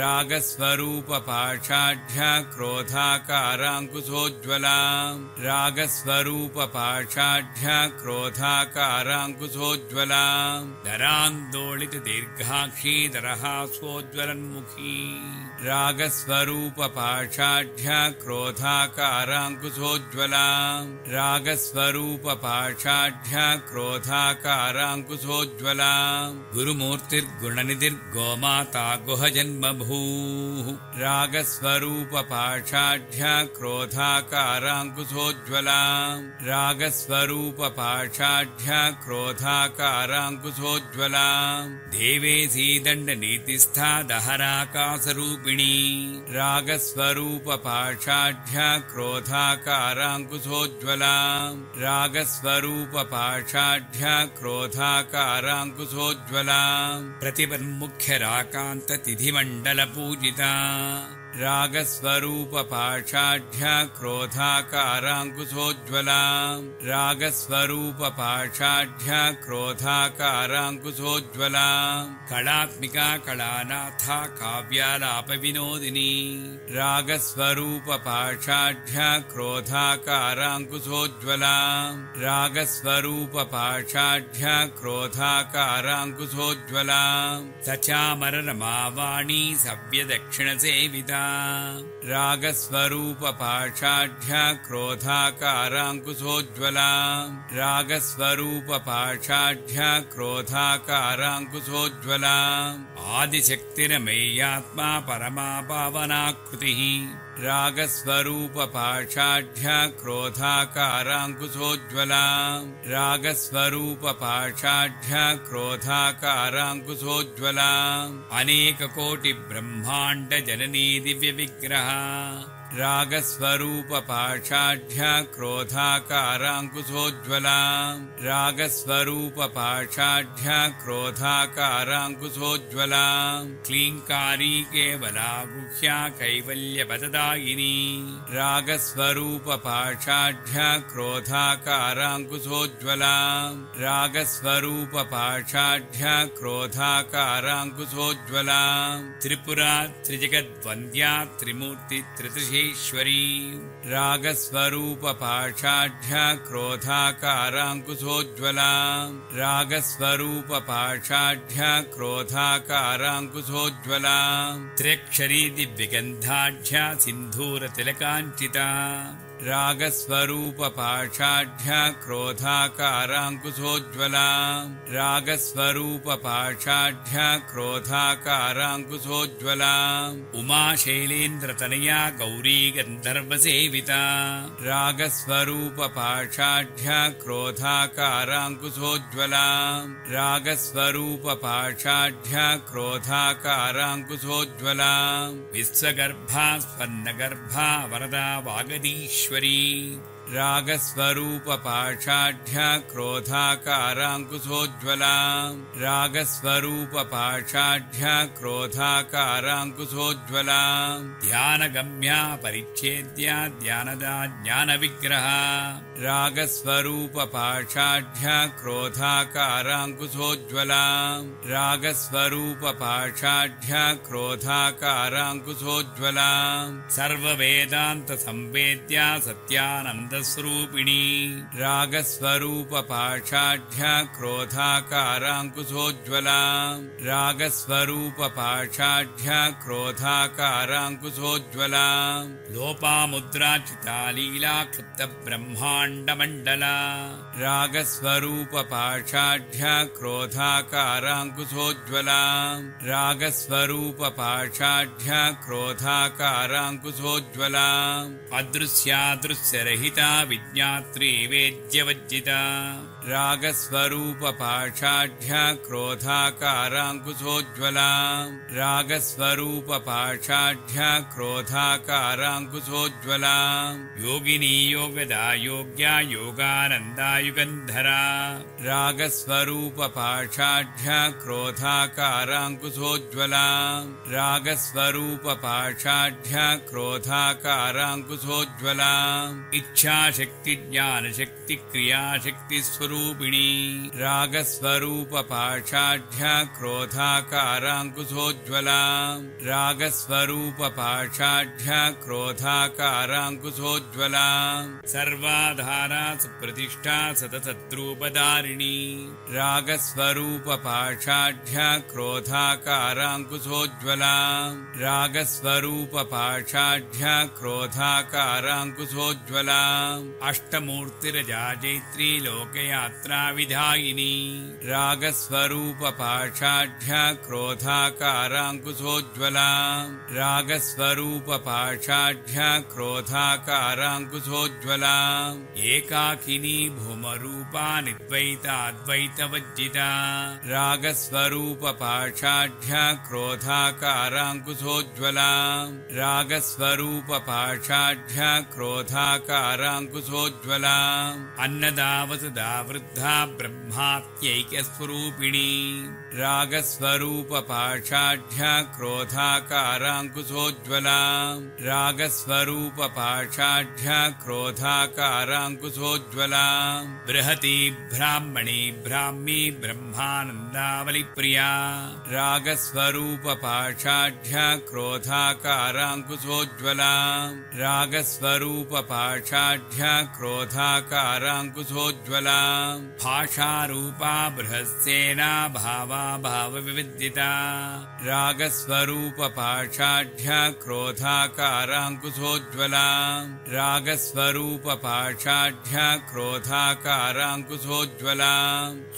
रागस्वरूपपाषाढ्य क्रोधाकाराङ्कुशोज्ज्वला रागस्वरूपपाषाढ्य क्रोधाकाराङ्कुशोज्ज्वला दरान्दोलितदीर्घाक्षी दरहासोज्ज्वलन्मुखी रागस्वरूपपाषाढ्य क्रोधाकाराङ्कुशोज्ज्वला रागस्वरूपपाषाढ्य क्रोधाकाराङ्कुशोज्ज्वला गुरुमूर्तिर्गुणनिधिर्गोमाता गुहजन्मभूः रागस्वरूपपाषाढ्य क्रोधाकाराङ्कुशोज्ज्वला रागस्वरूपपाषाढ्य क्रोधाकाराङ्कुशोज्ज्वला देवेशी दण्डनीतिस्था दहराकाशरूपिणी रागस्वरूपपाषाढ्य क्रोधाकाराङ्कुशोज्ज्वला रागस्वरूपपाषाढ्य क्रोधाकाराङ्कुशोज्ज्वला प्रतिपन्मुख्यराकान्ततिथिमण्डलपूजिता रागस्वरूपपाषाढ्य क्रोधाकाराङ्कुशोज्ज्वला रागस्वरूपपाषाढ्य क्रोधाकाराङ्कुशोज्ज्वला कलात्मिका कलानाथा काव्यालापविनोदिनी रागस्वरूपपाषाढ्य क्रोधाकाराङ्कुशोज्ज्वला रागस्वरूपपाषाढ्य क्रोधाकाराङ्कुशोज्ज्वला सचामररमावाणी सव्यदक्षिणसेविता रागस्वरूपपाषाढ्य क्रोधाकाराङ्कुशोज्ज्वला रागस्वरूपपाषाढ्य क्रोधाकाराङ्कुशोज्ज्वला आदिशक्तिरमेयात्मा परमा पावनाकृतिः रागस्वरूपपाषाढ्य क्रोधाकाराङ्कुशोज्ज्वला रागस्वरूपपाषाढ्य क्रोधाकाराङ्कुशोज्ज्वला अनेककोटिब्रह्माण्डजननी दिव्यविग्रह रागस्वरूपपाषाढ्य क्रोधाकाराङ्कुशोज्ज्वला रागस्वरूपपाषाढ्य क्रोधाकाराङ्कुशोज्ज्वला क्लीङ्कारी केवला गुह्या कैवल्यपददायिनी रागस्वरूपपाषाढ्य क्रोधाकाराङ्कुशोज्ज्वला रागस्वरूपपाषाढ्य क्रोधाकाराङ्कुशोज्ज्वला त्रिपुरा त्रिजगद्वन्द्या त्रिमूर्ति त्रिदृशे रागेश्वरी रागस्वरूपपाषाढ्य क्रोधाकाराङ्कुशोज्ज्वला रागस्वरूपपाषाढ्य क्रोधाकाराङ्कुशोज्ज्वला त्र्यक्षरी दिव्यगन्धाढ्य सिन्धूरतिलकाञ्चिता रागस्वरूपपाषाढ्य क्रोधाकाराङ्कुशोज्ज्वला रागस्वरूपपाषाढ्य क्रोधाकाराङ्कुशोज्ज्वला उमाशैलेन्द्रतनया गौरी गन्धर्वसेविता रागस्वरूपपाषाढ्य क्रोधाकाराङ्कुशोज्ज्वला रागस्वरूपपाषाढ्य क्रोधाकाराङ्कुशोज्ज्वला विश्वगर्भा स्वर्णगर्भा वरदा वागदीश्वरी रागस्वरूपपाषाढ्य क्रोधाकाराङ्कुशोज्ज्वला रागस्वरूपपाषाढ्य क्रोधाकाराङ्कुशोज्ज्वला ध्यानगम्या परिच्छेद्या ध्यानदा ज्ञानविग्रहा रागस्वरूपपाषाढ्य क्रोधाकाराङ्कुशोज्ज्वला रागस्वरूपपाषाढ्य क्रोधाकाराङ्कुशोज्ज्वला सर्ववेदान्तसंवेद्या सत्यानन्दस्वरूपिणी रागस्वरूपपाषाढ्य क्रोधाकाराङ्कुशोज्ज्वला रागस्वरूपपाषाढ्य क्रोधाकाराङ्कुशोज्ज्वला लोपामुद्राचिता लीला क्षुब्धब्रह्माण्डमण्डला रागस्वरूपपाषाढ्य क्रोधाकाराङ्कुशोज्ज्वला रागस्वरूपपाषाढ्य क्रोधाकाराङ्कुशोज्ज्वला अदृश्यादृश्यरहिता विज्ञात्री वेद्यवज्जिता रागस्वरूपपाषाढ्य क्रोधाकाराङ्कुशोज्ज्वला रागस्वरूपपाषाढ्य क्रोधाकाराङ्कुशोज्ज्वला योगिनी योगदा योग्या योगानन्दा युगन्धरा रागस्वरूपपाषाढ्य क्रोधाकाराङ्कुशोज्ज्वला रागस्वरूपपाषाढ्य क्रोधाकाराङ्कुशोज्ज्वला इच्छाशक्ति क्रियाशक्ति स्वरूपिणी रागस्वरूपपाषाढ्य क्रोधाकाराङ्कुशोज्ज्वला रागस्वरूपपाषाढ्य क्रोधाकाराङ्कुशोज्ज्वला सर्वाधारा सुप्रतिष्ठा सततद्रूपधारिणी रागस्वरूपपाषाढ्य क्रोधाकाराङ्कुशोज्ज्वला रागस्वरूपपाषाढ्य क्रोधाकाराङ्कुशोज्ज्वला अष्टमूर्तिरजाजैत्री लोकयात्रा विधायिनी रागस्वरूपपाषाढ्य क्रोधाकाराङ्कुशोज्ज्वला रागस्वरूपपाषाढ्य क्रोधाकाराङ्कुशोज्ज्वला एकाकिनी भूमरूपा निद्वैताद्वैतवज्जिता रागस्वरूपपाषाढ्य क्रोधाकाराङ्कुशोज्ज्वला रागस्वरूपपाषाढ्य क्रोधाकाराङ्कुशोज्ज्वला अन्नदावसदा वृद्धा ब्रह्मात्यैक्यस्वरूपिणी रागस्वरूपपाषाढ्य क्रोधाकाराङ्कुशोज्ज्वला रागस्वरूपपाषाढ्य क्रोधाकाराङ्कुशोज्ज्वला बृहती ब्राह्मणी ब्राह्मी ब्रह्मानन्दावलिप्रिया रागस्वरूपपाषाढ्य क्रोधाकाराङ्कुशोज्ज्वला रागस्वरूपपाषाढ्य क्रोधाकाराङ्कुशोज्ज्वला भाषारूपा बृहस्सेना भावा भावविविदिता रागस्वरूपपाषाढ्य क्रोधाकाराङ्कुशोज्ज्वला रागस्वरूपपाषाढ्य क्रोधाकाराङ्कुशोज्ज्वला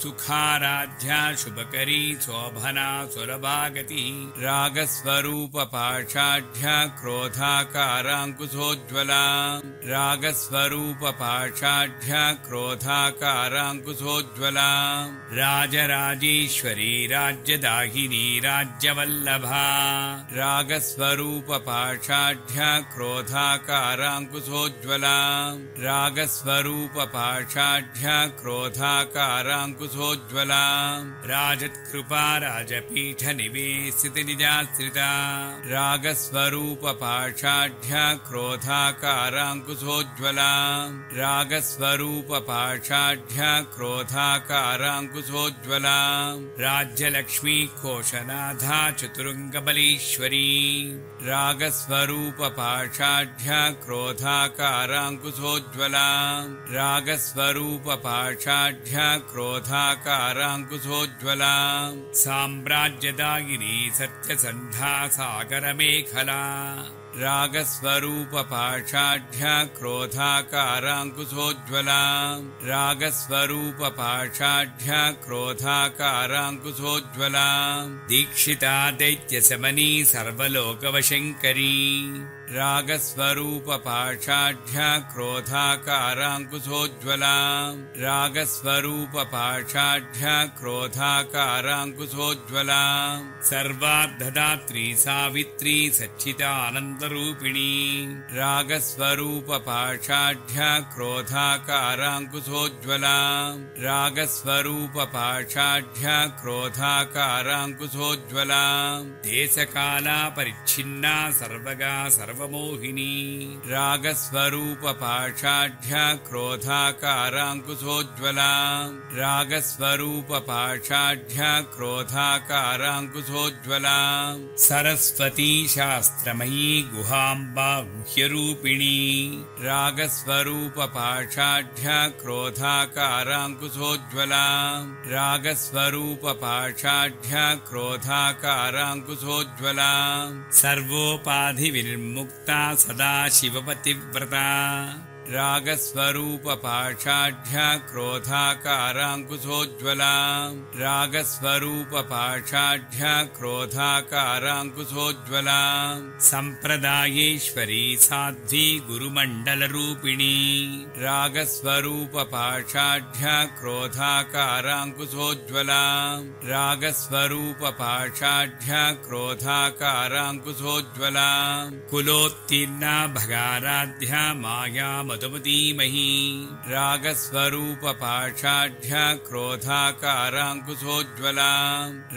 सुखाराध्या शुभकरी शोभना सुलभागतिः रागस्वरूपपाषाढ्य क्रोधाकाराङ्कुशोज्ज्वला रागस्वरूपपाषाढ्य क्रोधाकाराङ्कुशोज्ज्वला राजराजेश्वरी राज्यदाहिनी राज्यवल्लभा रागस्वरूपपाषाढ्य क्रोधाकाराङ्कुशोज्ज्वला रागस्वरूपपाषाढ्य क्रोधाकाराङ्कुशोज्ज्वला राजत्कृपा राजपीठनिवेशितनिजाश्रिता रागस्वरूपपाषाढ्य क्रोधाकाराङ्कुशोज्ज्वला रागस्वरूपपाषाढ्य क्रोधाकाराङ्कुशोज्ज्वला राज्यलक्ष्मी कोशनाथा चतुरङ्गबलीश्वरी रागस्वरूपपाषाढ्या क्रोधाकाराङ्कुशोज्ज्वला रागस्वरूपपाषाढ्या क्रोधाकाराङ्कुशोज्ज्वला साम्राज्यदायिनी सत्यसन्धा सागरमेखला रागस्वरूपपाषाढ्या क्रोधाकाराङ्कुशोज्ज्वला रागस्वरूपपाषाढ्या क्रोधाकाराङ्कुशोज्ज्वला दीक्षिता दैत्यशमनी सर्वलोकवशङ्करी रागस्वरूपपाषाढ्या क्रोधाकाराङ्कुशोज्ज्वला रागस्वरूपपाषाढ्या क्रोधाकाराङ्कुशोज्ज्वला सर्वार्धदात्री सावित्री सच्चिदानन्दरूपिणी रागस्वरूपपाषाढ्या क्रोधाकाराङ्कुशोज्ज्वला रागस्वरूपपाषाढ्या क्रोधाकाराङ्कुशोज्ज्वला देशकाला परिच्छिन्ना सर्वगा सर्वमोहिनी रागस्वरूपपाषाढ्या क्रोधाकाराङ्कुशोज्ज्वला रागस्वरूपपाषाढ्या क्रोधाकाराङ्कुशोज्ज्वला सरस्वती शास्त्रमयी गुहाम्बा गुह्यरूपिणी रागस्वरूपपाषाढ्या क्रोधाकाराङ्कुशोज्ज्वला रागस्वरूपपाषाढ्या क्रोधाकाराङ्कुशोज्ज्वला सर्वोपाधिविर्मुक्ता सदा शिवपतिव्रता रागस्वरूपपाषाढ्या क्रोधाकाराङ्कुशोज्ज्वला रागस्वरूपपाषाढ्या क्रोधाकाराङ्कुशोज्ज्वला सम्प्रदायेश्वरी साध्वी गुरुमण्डलरूपिणी रागस्वरूपपाषाढ्या क्रोधाकाराङ्कुशोज्ज्वला रागस्वरूपपाषाढ्या क्रोधाकाराङ्कुशोज्ज्वला कुलोत्तीर्णा भगाराध्या माया मधुमतीमही रागस्वरूपपाषाढ्या क्रोधाकाराङ्कुशोज्ज्वला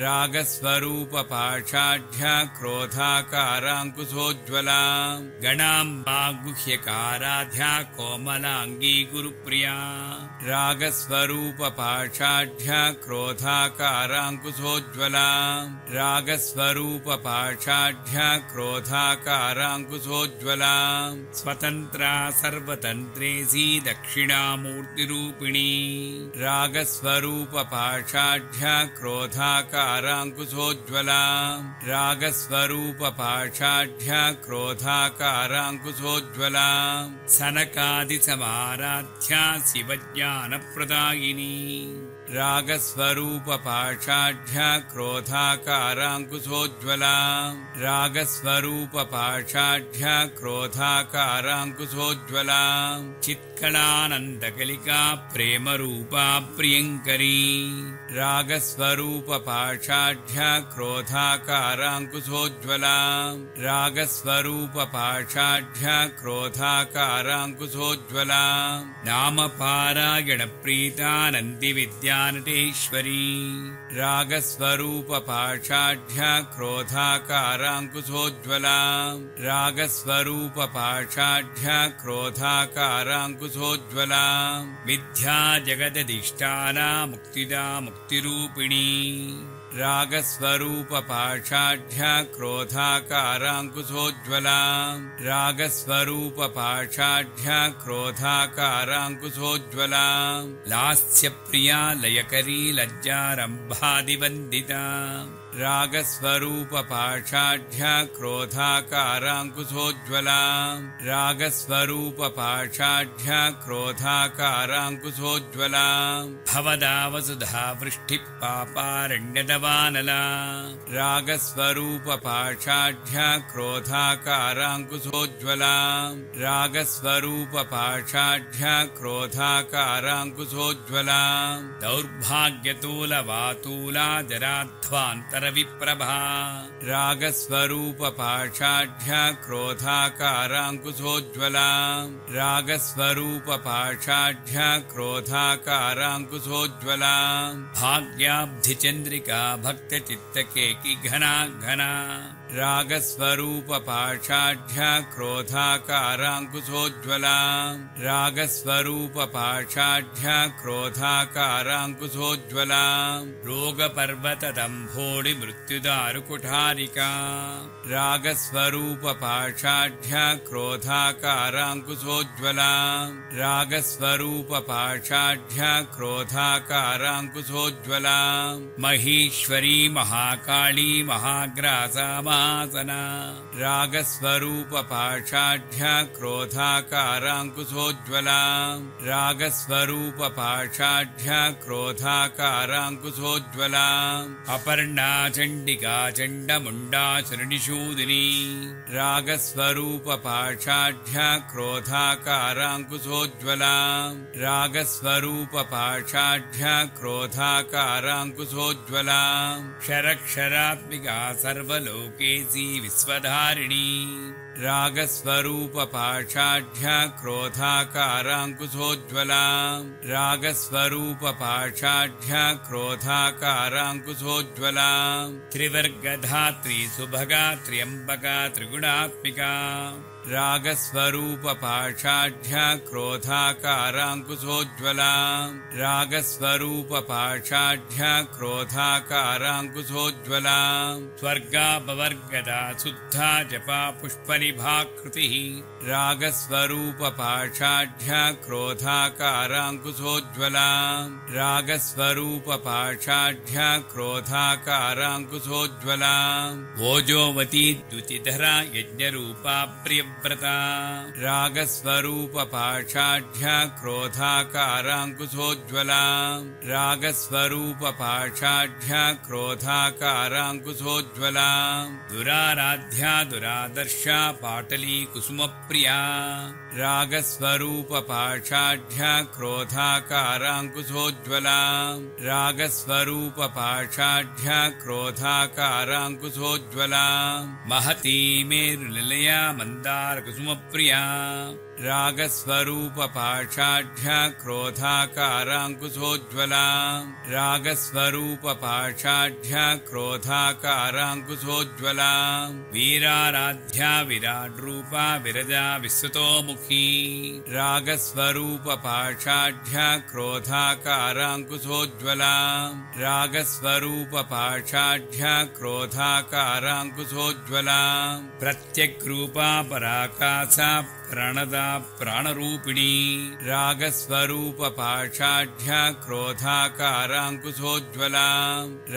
रागस्वरूपपाषाढ्या क्रोधाकाराङ्कुशोज्ज्वला गणाम्बा गुह्यकाराध्या कोमलाङ्गी गुरुप्रिया रागस्वरूपपाषाढ्या क्रोधाकाराङ्कुशोज्ज्वला रागस्वरूपपाषाढ्या क्रोधाकाराङ्कुशोज्ज्वला स्वतन्त्रा सर्वतन्त्रेसी दक्षिणामूर्तिरूपिणी रागस्वरूपपाषाढ्या क्रोधाकाराङ्कुशोज्ज्वला रागस्वरूपपाषाढ्या क्रोधाकाराङ्कुशोज्ज्वला सनकादिसमाराध्या शिवज्ञानप्रदायिनी रागस्वरूपपाषाढ्या क्रोधाकाराङ्कुशोज्ज्वला रागस्वरूपपाषाढ्या क्रोधाकाराङ्कुशोज्ज्वला चित्कलानन्दकलिका प्रेमरूपा प्रियङ्करी रागस्वरूपपाषाढ्या क्रोधाकाराङ्कुशोज्ज्वला रागस्वरूपपाषाढ्या क्रोधाकाराङ्कुशोज्ज्वला नामपारायणप्रीता नन्दिविद्यानटेश्वरी रागस्वरूपपाषाढ्या क्रोधाकाराङ्कुशोज्ज्वला रागस्वरूपपाषाढ्या क्रोधाकाराङ्कुशोज्ज्वला मिथ्या जगदधिष्ठाना मुक्तिदा मुक्तिरूपिणी रागस्वरूपपाषाढ्या क्रोधाकाराङ्कुशोज्ज्वला रागस्वरूपपाषाढ्या क्रोधाकाराङ्कुशोज्ज्वला लास्यप्रिया लयकरी लज्जारम्भादिवन्दिता रागस्वरूपपाषाढ्या क्रोधाकाराङ्कुशोज्ज्वला रागस्वरूपपाषाढ्या क्रोधाकाराङ्कुशोज्ज्वला भवदावसुधा वृष्टिः पापारण्यदवानला रागस्वरूपपाषाढ्या क्रोधाकाराङ्कुशोज्ज्वला रागस्वरूपपाषाढ्या क्रोधाकाराङ्कुशोज्ज्वला दौर्भाग्यतूलवातूला जराध्वान्तरविप्रभा रागस्वरूपपाषाढ्या क्रोधाकाराङ्कुशोज्ज्वला रागस्वरूपपाषाढ्या क्रोधाकाराङ्कुशोज्ज्वला भाग्याब्धिचन्द्रिका भक्तचित्तकेकि घना घना रागस्वरूपपाषाढ्या क्रोधाकाराङ्कुशोज्ज्वला रागस्वरूपपाषाढ्या क्रोधाकाराङ्कुशोज्ज्वला रोगपर्वतदम्भोळि मृत्युदारुकुठारिका रागस्वरूपपाषाढ्या क्रोधाकाराङ्कुशोज्ज्वला रागस्वरूपपाषाढ्या क्रोधाकाराङ्कुशोज्ज्वला महीश्वरी महाकाली महाग्रासा महासना रागस्वरूपपाषाढ्या क्रोधाकाराङ्कुशोज्ज्वला रागस्वरूपपाषाढ्या क्रोधाकाराङ्कुशोज्ज्वला अपर्णा चण्डिका चण्डमुण्डा शरणिशूदिनी रागस्वरूपपाषाढ्या क्रोधाकाराङ्कुशोज्ज्वला रागस्वरूपपाषाढ्या क्रोधाकाराङ्कुशोज्ज्वला क्षरक्षरात्मिका सर्वलोकेशी विश्वधारिणी रागस्वरूपपाषाढ्या क्रोधाकाराङ्कुशोज्ज्वला रागस्वरूपपाषाढ्या क्रोधाकाराङ्कुशोज्ज्वला त्रिवर्गधात्री सुभगा त्र्यम्बका त्रिगुणात्मिका रागस्वरूपपाषाढ्या क्रोधाकाराङ्कुशोज्ज्वला रागस्वरूपपाषाढ्या क्रोधाकाराङ्कुशोज्ज्वला स्वर्गापवर्गदा शुद्धा जपा पुष्पनिभाकृतिः रागस्वरूपपाषाढ्या क्रोधाकाराङ्कुशोज्ज्वला रागस्वरूपपाषाढ्या क्रोधाकाराङ्कुशोज्ज्वला ओजोवती द्युतिधरा यज्ञरूपा प्रियव्रता रागस्वरूपपाषाढ्या क्रोधाकाराङ्कुशोज्ज्वला रागस्वरूपपाषाढ्या क्रोधाकाराङ्कुशोज्ज्वला दुराराध्या दुरादर्शा पाटली कुसुमप्रिया रागस्वरूपपाषाढ्या क्रोधाकाराङ्कुशोज्ज्वला रागस्वरूपपाषाढ्या क्रोधाकाराङ्कुशोज्ज्वला महती मेरुनिलया मन्दारकुसुमप्रिया रागस्वरूपपाषाढ्या क्रोधाकाराङ्कुशोज्ज्वला रागस्वरूपपाषाढ्या क्रोधाकाराङ्कुशोज्ज्वला वीराराध्या विराड्रूपा विरजा विश्वतोमुखी रागस्वरूपपाषाढ्या क्रोधाकाराङ्कुशोज्ज्वला रागस्वरूपपाषाढ्या क्रोधाकाराङ्कुशोज्ज्वला प्रत्यग्रूपा पराकाशा प्रणदा प्राणरूपिणी रागस्वरूपपाषाढ्या क्रोधाकाराङ्कुशोज्ज्वला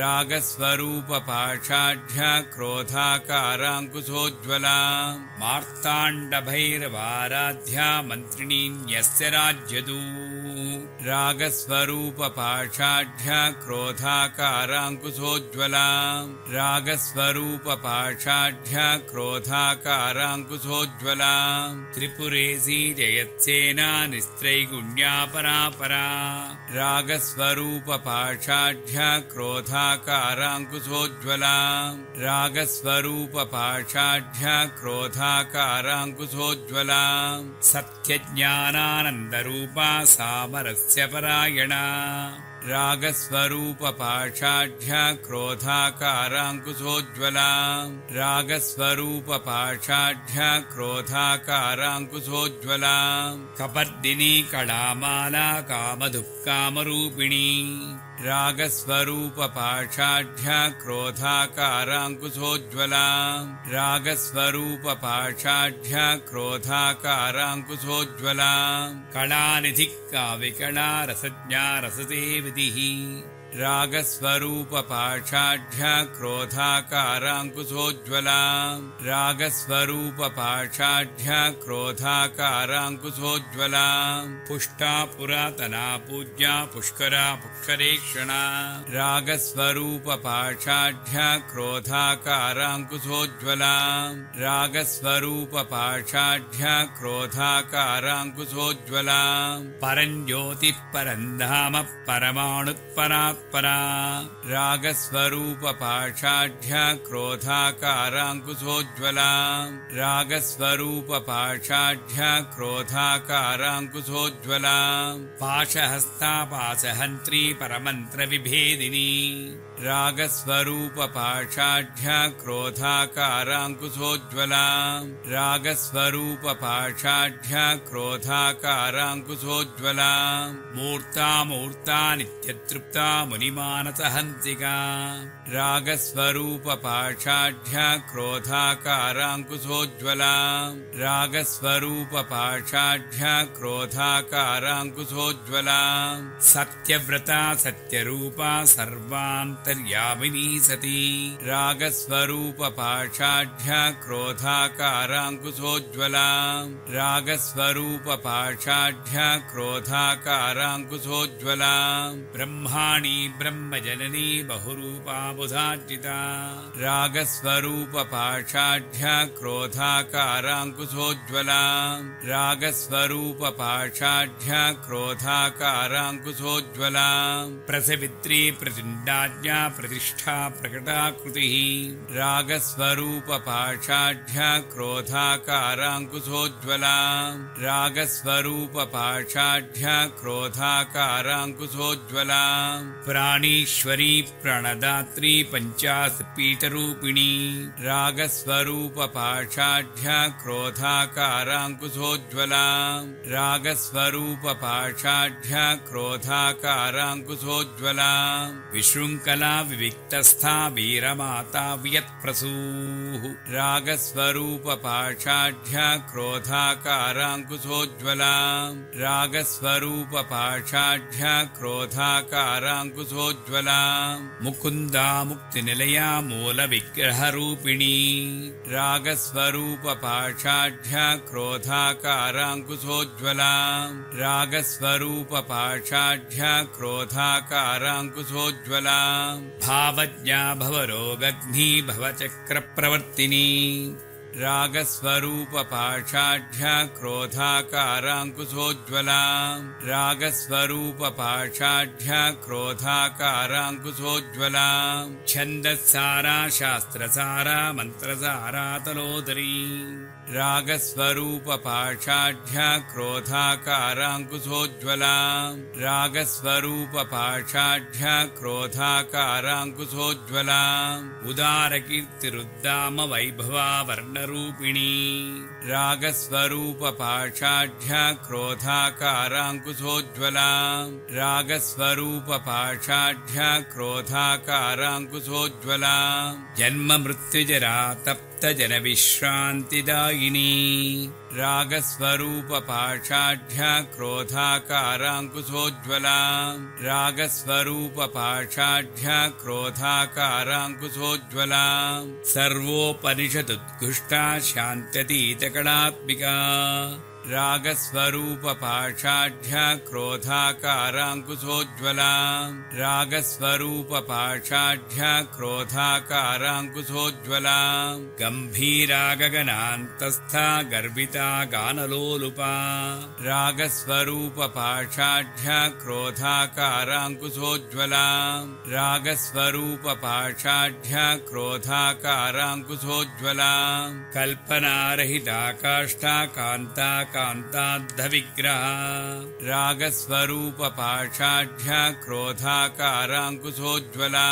रागस्वरूपपाषाढ्या क्रोधाकाराङ्कुशोज्ज्वला मार्ताण्डभैरवाराध्या मन्त्रिणी न्यस्य राज्यदू रागस्वरूपपाषाढ्या क्रोधाकाराङ्कुशोज्ज्वला रागस्वरूपपाषाढ्या क्रोधाकाराङ्कुशोज्ज्वला त्रिपुरेशी जयत्सेना निस्त्रैगुण्या परापरा रागस्वरूपपाषाढ्या क्रोधाकाराङ्कुशोज्ज्वला रागस्वरूपपाषाढ्या क्रोधाकाराङ्कुशोज्ज्वला सत्यज्ञानानन्दरूपा सामरस्य परायणा रागस्वरूपपाषाढ्या क्रोधाकाराङ्कुशोज्ज्वला रागस्वरूपपाषाढ्या क्रोधाकाराङ्कुशोज्ज्वला कपर्दिनी कलामाला कामधुक्कामरूपिणी रागस्वरूपपाषाढ्या क्रोधाकाराङ्कुशोज्ज्वला रागस्वरूपपाषाढ्या क्रोधाकाराङ्कुशोज्ज्वला कलानिधिक्का विकला रसज्ञा रससेवितिः रागस्वरूपपाषाढ्या क्रोधाकाराङ्कुशोज्ज्वला रागस्वरूपपाषाढ्या क्रोधाकाराङ्कुशोज्ज्वला पुष्टा पुरातना पूज्या पुष्करा पुष्करेक्षणा रागस्वरूपपाषाढ्या क्रोधाकाराङ्कुशोज्ज्वला रागस्वरूपपाषाढ्या क्रोधाकाराङ्कुशोज्ज्वला परञ्ज्योतिः परन्धाम परमाणुत्परात् परा रागस्वरूपपाषाढ्या क्रोधाकाराङ्कुशोज्ज्वला रागस्वरूपपाषाढ्या क्रोधाकाराङ्कुशोज्ज्वला पाशहस्ता पाशहन्त्री परमन्त्रविभेदिनी रागस्वरूपपाषाढ्या क्रोधाकाराङ्कुशोज्ज्वला रागस्वरूपपाषाढ्या क्रोधाकाराङ्कुशोज्ज्वला मूर्ता नित्यतृप्ता मुनिमानसहंसिका रागस्वरूपपाषाढ्या क्रोधाकाराङ्कुशोज्ज्वला रागस्वरूपपाषाढ्या क्रोधाकाराङ्कुशोज्ज्वला सत्यव्रता सत्यरूपा सर्वान्तर्यामिनी सती रागस्वरूपपाषाढ्या क्रोधाकाराङ्कुशोज्ज्वला रागस्वरूपपाषाढ्या क्रोधाकाराङ्कुशोज्ज्वला ब्रह्माणि ब्रह्मजननी बहुरूपा बुधार्जिता रागस्वरूपपाषाढ्या क्रोधाकाराङ्कुशोज्ज्वला रागस्वरूपपाषाढ्या क्रोधाकाराङ्कुशोज्ज्वला प्रसवित्री प्रचण्डाज्ञा प्रतिष्ठा प्रकटाकृतिः रागस्वरूपपाषाढ्या क्रोधाकाराङ्कुशोज्ज्वला रागस्वरूपपाषाढ्या क्रोधाकाराङ्कुशोज्ज्वला प्राणीश्वरी प्रणदात्री पञ्चासपीठरूपिणी रागस्वरूपपाषाढ्या क्रोधाकाराङ्कुशोज्ज्वला रागस्वरूपपाषाढ्या क्रोधाकाराङ्कुशोज्ज्वला विशृङ्खला विविक्तस्था वीरमाता वियत्प्रसूः रागस्वरूपपाषाढ्या क्रोधाकाराङ्कुशोज्ज्वला रागस्वरूपपाषाढ्या क्रोधाकाराङ्कुशोज्ज्वला मुकुन्दा मुक्तिनिलया मूलविग्रहरूपिणी रागस्वरूपपाषाढ्या क्रोधाकाराङ्कुशोज्ज्वला रागस्वरूपपाषाढ्या क्रोधाकाराङ्कुशोज्ज्वला भावज्ञा भवरोगग्नी भवचक्रप्रवर्तिनी रागस्वरूपपाषाढ्या क्रोधाकाराङ्कुशोज्ज्वला रागस्वरूपपाषाढ्या क्रोधाकाराङ्कुशोज्ज्वला छन्दस्सारा शास्त्रसारा मन्त्रसारा तलोदरी रागस्वरूपपाषाढ्या क्रोधाकाराङ्कुशोज्ज्वला रागस्वरूपपाषाढ्या क्रोधाकाराङ्कुशोज्ज्वला उदारकीर्तिरुद्दाम वैभवा वर्णरूपिणी रागस्वरूपपाषाढ्या क्रोधाकाराङ्कुशोज्ज्वला रागस्वरूपपाषाढ्या क्रोधाकाराङ्कुशोज्ज्वला जन्ममृत्युजरा जनविश्रान्तिदायिनी रागस्वरूपपाषाढ्या क्रोधाकाराङ्कुशोज्ज्वला रागस्वरूपपाषाढ्या क्रोधाकाराङ्कुशोज्ज्वला सर्वोपनिषदुद्घुष्टा शान्त्यतीतकणात्मिका रागस्वरूपपाषाढ्या क्रोधाकाराङ्कुशोज्ज्वला रागस्वरूपपाषाढ्या क्रोधाकाराङ्कुशोज्ज्वला गम्भीरा गगनान्तस्था गर्विता गानलोलुपा रागस्वरूपपाषाढ्या क्रोधाकाराङ्कुशोज्ज्वला रागस्वरूपपाषाढ्या क्रोधाकाराङ्कुशोज्ज्वला कल्पनारहिता काष्ठा कान्ता कान्ताद्धविग्रहा रागस्वरूपपाषाढ्या क्रोधाकाराङ्कुशोज्ज्वला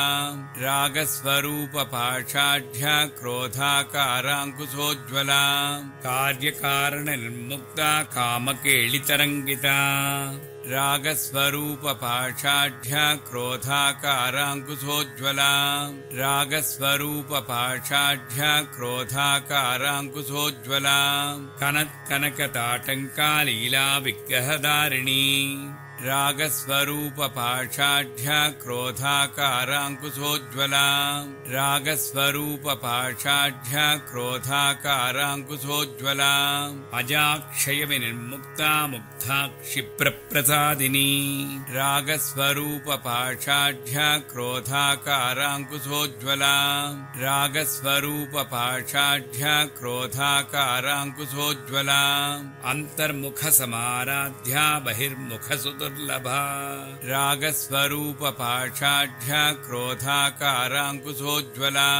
रागस्वरूपपाषाढ्या क्रोधाकाराङ्कुशोज्ज्वला कार्यकारणनिर्मुक्ता कामकेलितरङ्गिता रागस्वरूपपाषाढ्या क्रोधाकाराङ्कुशोज्ज्वला रागस्वरूपपाषाढ्या क्रोधाकाराङ्कुशोज्ज्वला कनत्कनकताटङ्कालीला विग्रहधारिणी रागस्वरूपपाषाढ्या क्रोधाकाराङ्कुशोज्ज्वला रागस्वरूपपाषाढ्या क्रोधाकाराङ्कुशोज्ज्वला अजाक्षयविनिर्मुक्ता मुग्धा क्षिप्रप्रसादिनी रागस्वरूपपाषाढ्या क्रोधाकाराङ्कुशोज्ज्वला रागस्वरूपपाषाढ्या क्रोधाकाराङ्कुशोज्ज्वला अन्तर्मुखसमाराध्या बहिर्मुखसुतुर दुर्लभा रागस्वरूपपाषाढ्या क्रोधाकाराङ्कुशोज्ज्वला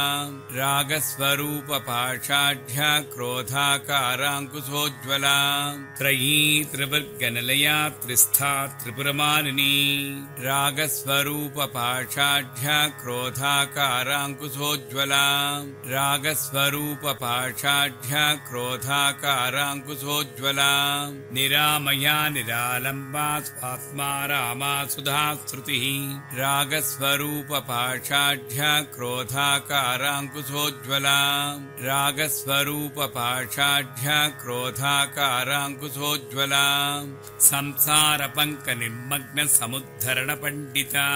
रागस्वरूपपाषाढ्या क्रोधाकाराङ्कुशोज्ज्वला त्रयी त्रिवर्गनिलया त्रिस्था त्रिपुरमालिनी रागस्वरूपपाषाढ्या क्रोधाकाराङ्कुशोज्ज्वला रागस्वरूपपाषाढ्या क्रोधाकाराङ्कुशोज्ज्वला निरामया निरालम्बा स्वात्मा रामा सुधा श्रुतिः रागस्वरूपपाषाढ्या क्रोधाकाराङ्कुशोज्ज्वला रागस्वरूपपाषाढ्या क्रोधाकाराङ्कुशोज्ज्वला संसारपङ्कनिर्मग्नसमुद्धरणपण्डिता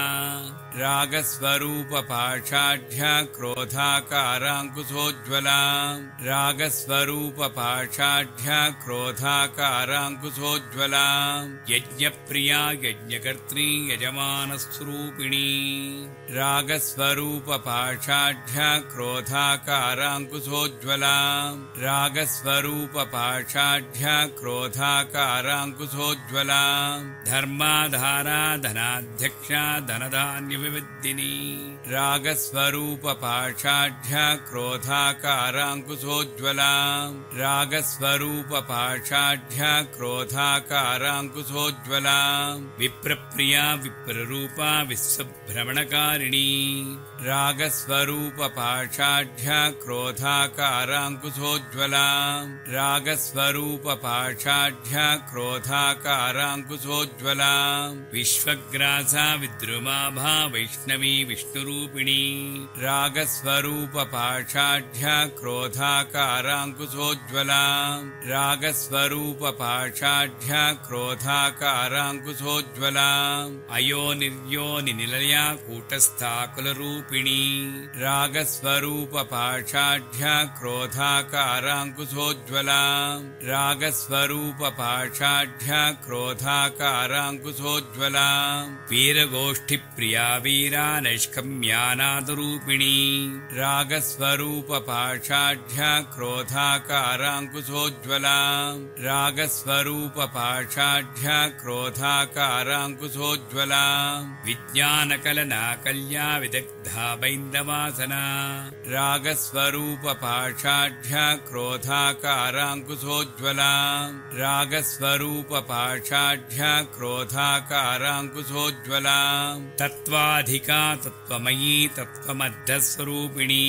रागस्वरूपपाषाढ्या क्रोधाकाराङ्कुशोज्ज्वला रागस्वरूपपाषाढ्या क्रोधाकाराङ्कुशोज्ज्वला यज्ञप्रिया यज्ञकर्त्री यजमानस्वरूपिणी रागस्वरूपपाषाढ्या क्रोधाकाराङ्कुशोज्ज्वला रागस्वरूपपाषाढ्या क्रोधाकाराङ्कुशोज्ज्वला धर्माधारा धनाध्यक्षा धनधान्यविविद्धिनी रागस्वरूपपाषाढ्या क्रोधाकाराङ्कुशोज्ज्वला रागस्वरूपपाषाढ्या क्रोधाकाराङ्कुशोज्ज्वला विप्रप्रिया विप्ररूपा विश्वभ्रमणकारिणी रागस्वरूपपाषाढ्या क्रोधाकाराङ्कुशोज्ज्वला रागस्वरूपपाषाढ्या क्रोधाकाराङ्कुशोज्ज्वला विश्वग्रासा विद्रुमाभा वैष्णवी विष्णुरूपिणी रागस्वरूपपाषाढ्या क्रोधाकाराङ्कुशोज्ज्वला रागस्वरूपपाषाढ्या क्रोधाकाराङ्कुशोज्ज्वला अयोनिर्योनिनिलया कूटस्था कुलरूपिणी रागस्वरूपपाषाढ्या क्रोधाकाराङ्कुशोज्ज्वला रागस्वरूपपाषाढ्या क्रोधाकाराङ्कुशोज्ज्वला वीरगोष्ठिप्रिया वीरा नैष्कम्यानादरूपिणी रागस्वरूपपाषाढ्या क्रोधाकाराङ्कुशोज्ज्वला रागस्वरूपपाषाढ्या क्रोधाकाराङ्कुशोज्ज्वला विज्ञानकलनाकल्या विदग्धा बैन्दवासना रागस्वरूपपाषाढ्या क्रोधाकाराङ्कुशोज्ज्वला रागस्वरूपपाषाढ्या क्रोधाकाराङ्कुशोज्ज्वला तत्त्वाधिका तत्त्वमयी तत्त्वमध्यस्वरूपिणी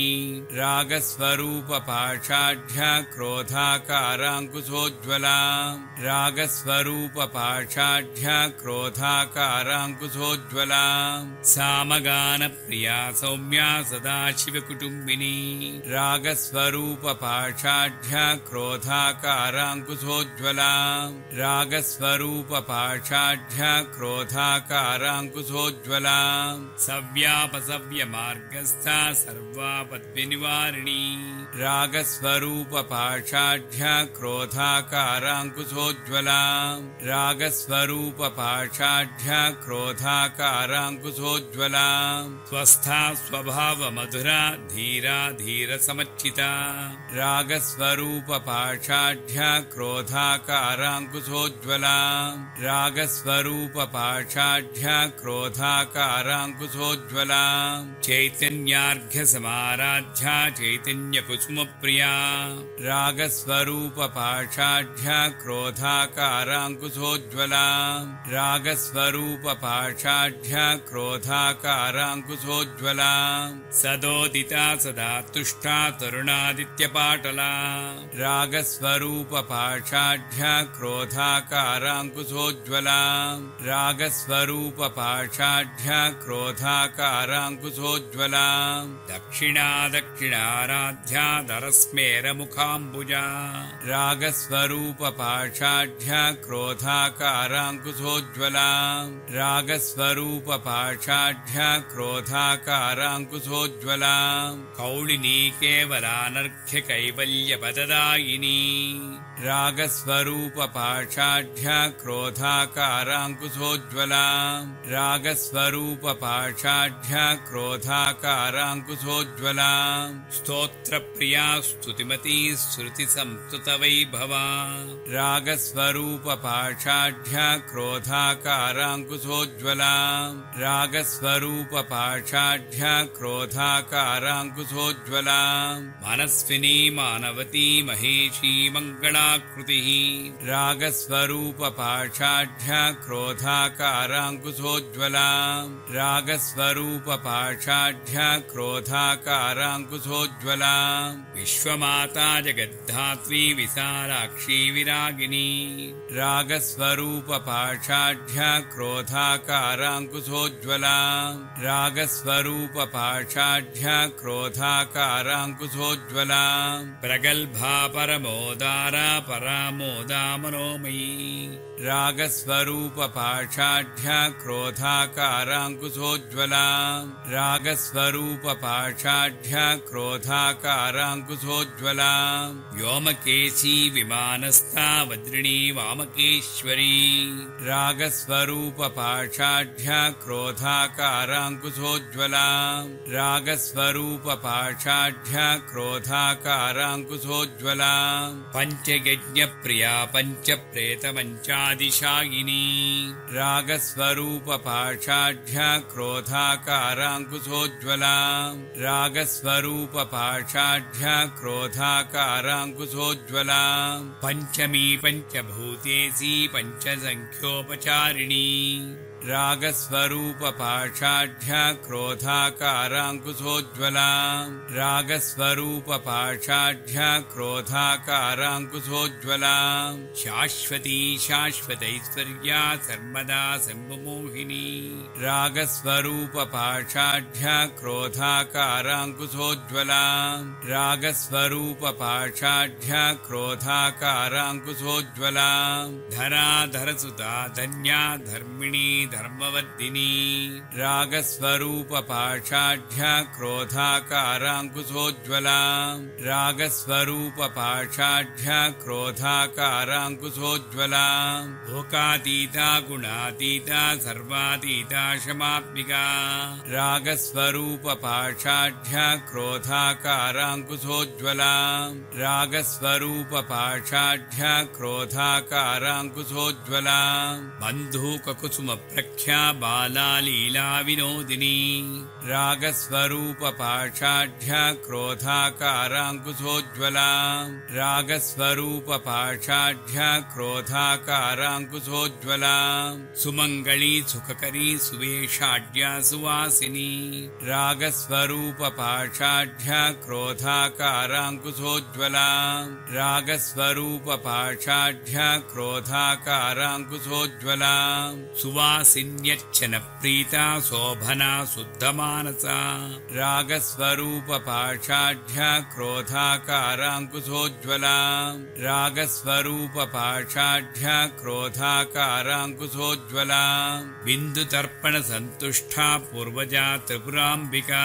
रागस्वरूपपाषाढ्या क्रोधाकाराङ्कुशोज्ज्वला रागस्वरूपपाषाढ्या क्रोधाकाराङ्कुशोज्ज्वला सामगानप्रिया सौम्या सदाशिवकुटुम्बिनी रागस्वरूपपाषाढ्या क्रोधाकाराङ्कुशोज्ज्वला रागस्वरूपपाषाढ्या क्रोधाकाराङ्कुशोज्ज्वला सव्यापसव्यमार्गस्था सर्वापद्विनिवारिणी रागस्वरूपपाषाढ्या क्रोधाकाराङ्कुशोज्ज्वला रागस्वरूपपाषाढ्या क्रोधाकाराङ्कुशोज्ज्वला स्वस्था स्वभावमधुरा धीरा धीरसमच्चिता रागस्वरूपपाषाढ्या क्रोधाकाराङ्कुशोज्ज्वला रागस्वरूपपाषाढ्या क्रोधाकाराङ्कुशोज्ज्वला चैतन्यार्घ्यसमाराध्या चैतन्यकुसुमप्रिया रागस्वरूपपाषाढ्या क्रोधाकाराङ्कुशोज्ज्वला रागस्वरूपपाषाढ्या क्रोधाकाराङ्कुशोज्ज्वला सदोदिता सदा तुष्टा तरुणादित्यपाटला रागस्वरूपपाषाढ्या क्रोधाकाराङ्कुशोज्ज्वला रागस्वरूपपाषाढ्या क्रोधाकाराङ्कुशोज्ज्वला दक्षिणा दक्षिणाराध्या दरस्मेरमुखाम्बुजा रागस्वरूपपाषाढ्या क्रोधाकाराङ्कुशोज्ज्वला रागस्वरूपपाषाढ्या क्रोधाकाराङ्कुशोज्ज्वला क्रोधाकाराङ्कुशोज्ज्वलाम् कौलिनी केवलानर्घ्यकैवल्यपददायिनी रागस्वरूपपाषाढ्य क्रोधाकाराङ्कुशोज्ज्वलाम् रागस्वरूपपाषाढ्य क्रोधाकाराङ्कुशोज्ज्वलाम् स्तोत्रप्रिया स्तुतिमती श्रुतिसंस्तुतवैभवा रागस्वरूपपाषाढ्य क्रोधाकाराङ्कुशोज्ज्वलाम् रागस्वरूपपाषाढ्य क्रोधाकाराङ्कुशोज्ज्वलाम् मनस्विनी मानवती महेशी मङ्गलाकृतिः रागस्वरूपपाषाढ्य क्रोधाकाराङ्कुशोज्ज्वलाम् रागस्वरूपपाषाढ्य क्रोधाकाराङ्कुशोज्ज्वलाम् विश्वमाता जगद्धात्री विशालाक्षी विरागिनी रागस्वरूपपाषाढ्य क्रोधाकाराङ्कुशोज्ज्वलाम् रागस्वरूपपाषाढ्य क्रोधाकाराङ्कुशोज्ज्वलाम् प्रगल्भा परमोदारा परामोदा मनोमयी रागस्वरूपपाषाढ्य क्रोधाकाराङ्कुशोज्ज्वलाम् रागस्वरूपपाषाढ्य क्रोधाकाराङ्कुशोज्ज्वलाम् व्योमकेशी विमानस्था वज्रिणी वामकेश्वरी रागस्वरूपपाषाढ्य क्रोधाकाराङ्कुशोज्ज्वलाम् रागस्वरूपपाषाढ्य क्रोधाकाराङ्कुशोज्ज्वलाम् पञ्चयज्ञप्रिया पञ्चप्रेतपञ्चादिशायिनी रागस्वरूपपाषाढ्य क्रोधाकाराङ्कुशोज्ज्वलाम् रागस्वरूपपाषाढ्य क्रोधाकाराङ्कुशोज्ज्वलाम् पञ्चमी पञ्चभूतेशी पञ्चसङ्ख्योपचारिणी रागस्वरूपपाषाढ्य क्रोधाकाराङ्कुशोज्ज्वलाम् रागस्वरूपपाषाढ्य क्रोधाकाराङ्कुशोज्ज्वलाम् शाश्वती शाश्वतैश्वर्या सर्वदा सर्वमोहिनी रागस्वरूपपाषाढ्य क्रोधाकाराङ्कुशोज्ज्वलाम् रागस्वरूपपाषाढ्य क्रोधाकाराङ्कुशोज्ज्वलाम् धराधरसुता धन्या धर्मिणी धर्मवर्धिनी रागस्वरूपपाषाढ्य क्रोधाकाराङ्कुशोज्ज्वलाम् रागस्वरूपपाषाढ्य क्रोधाकाराङ्कुशोज्ज्वलाम् लोकातीता गुणातीता सर्वातीता क्षमात्मिका रागस्वरूपपाषाढ्य क्रोधाकाराङ्कुशोज्ज्वलाम् रागस्वरूपपाषाढ्य क्रोधाकाराङ्कुशोज्ज्वलाम् बन्धूककुसुमप्रख्या बाला लीला विनोदिनी रागस्वरूपपाषाढ्य क्रोधाकाराङ्कुशोज्ज्वलाम् रागस्वरूपपाषाढ्य क्रोधाकाराङ्कुशोज्ज्वलाम् सुमङ्गली सुखकरी सुवेशाढ्या सुवासिनी रागस्वरूपपाषाढ्य क्रोधाकाराङ्कुशोज्ज्वलाम् रागस्वरूपपाषाढ्य क्रोधाकाराङ्कुशोज्ज्वलाम् सुवासिन्यच्छनप्रीता शोभना शुद्धमानसा रागस्वरूपपाषाढ्य क्रोधाकाराङ्कुशोज्ज्वलाम् रागस्वरूपपाषाढ्य क्रोधाकाराङ्कुशोज्ज्वलाम् बिन्दुतर्पणसन्तुष्टा पूर्वजा त्रिपुराम्बिका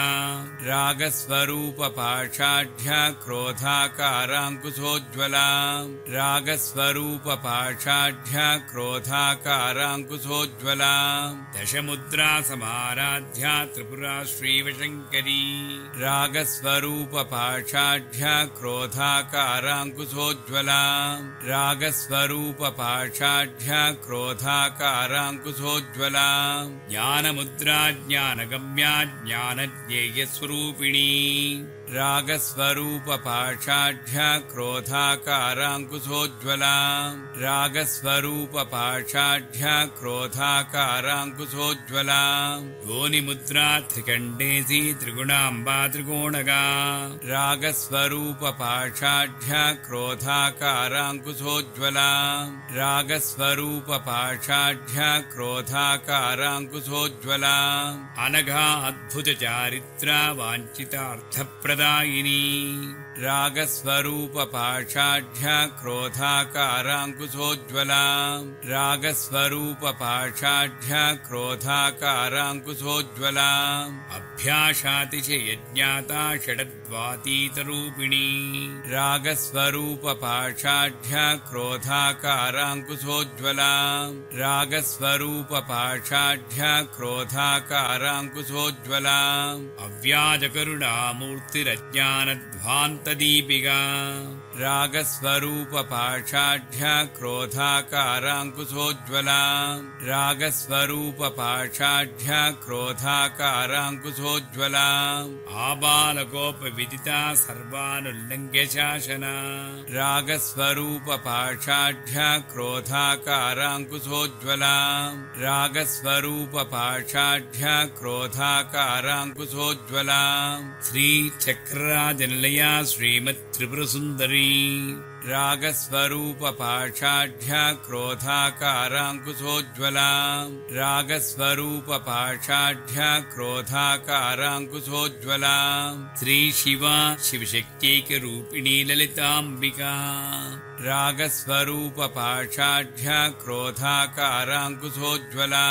रागस्वरूपपाषाढ्य क्रोधाकाराङ्कुशोज्ज्वलाम् रागस्वरूपपाषाढ्य क्रोधाकाराङ्कुशोज्ज्वलाम् दशमुद्रा समाराध्या त्रिपुरा श्रीवशङ्करी रागस्वरूपपाषाढ्य क्रोधाकाराङ्कुशोज्ज्वलाम् रागस्वरूपपाषाढ्य क्रोधाकाराङ्कुशोज्ज्वलाम् ज्ञानमुद्रा ज्ञानगम्या ज्ञानज्ञेयस्वरूपिणी रागस्वरूपपाषाढ्य क्रोधाकाराङ्कुशोज्ज्वलाम् रागस्वरूपपाषाढ्य क्रोधाकाराङ्कुशोज्ज्वलाम् योनिमुद्रा त्रिकण्डेशी त्रिगुणाम्बा त्रिकोणगा रागस्वरूपपाषाढ्य क्रोधाकाराङ्कुशोज्ज्वलाम् रागस्वरूपपाषाढ्य क्रोधाकाराङ्कुशोज्ज्वलाम् अनघा अद्भुतचारित्रा वाञ्छितार्थप्रदायिनी रागस्वरूपपाषाढ्या क्रोधाकाराङ्कुशोज्ज्वला रागस्वरूपपाषाढ्या क्रोधाकाराङ्कुशोज्ज्वला अभ्यासातिशयज्ञाता षडद्वातीतरूपिणी रागस्वरूपपाषाढ्या क्रोधाकाराङ्कुशोज्ज्वला रागस्वरूपपाषाढ्या क्रोधाकाराङ्कुशोज्ज्वला अव्याजकरुणामूर्तिरज्ञानध्वान्तदीपिका रागस्वरूपपाषाढ्या क्रोधाकाराङ्कुशोज्ज्वला रागस्वरूपपाषाढ्या क्रोधाकाराङ्कुशोज्ज्वला आबालकोपविदिता सर्वानुल्लङ्घ्य शासना रागस्वरूपपाषाढ्या क्रोधाकाराङ्कुशोज्ज्वला रागस्वरूपपाषाढ्या क्रोधाकाराङ्कुशोज्ज्वला श्रीचक्राजनिलया श्रीमत्त्रिपुरसुन्दरी रागस्वरूपपाषाढ्या क्रोधाकाराङ्कुशोज्ज्वला रागस्वरूपपाषाढ्या क्रोधाकाराङ्कुशोज्ज्वला श्रीशिवा शिवशक्त्यैकरूपिणी ललिताम्बिका रागस्वरूपपाषाढ्या क्रोधाकाराङ्कुशोज्ज्वला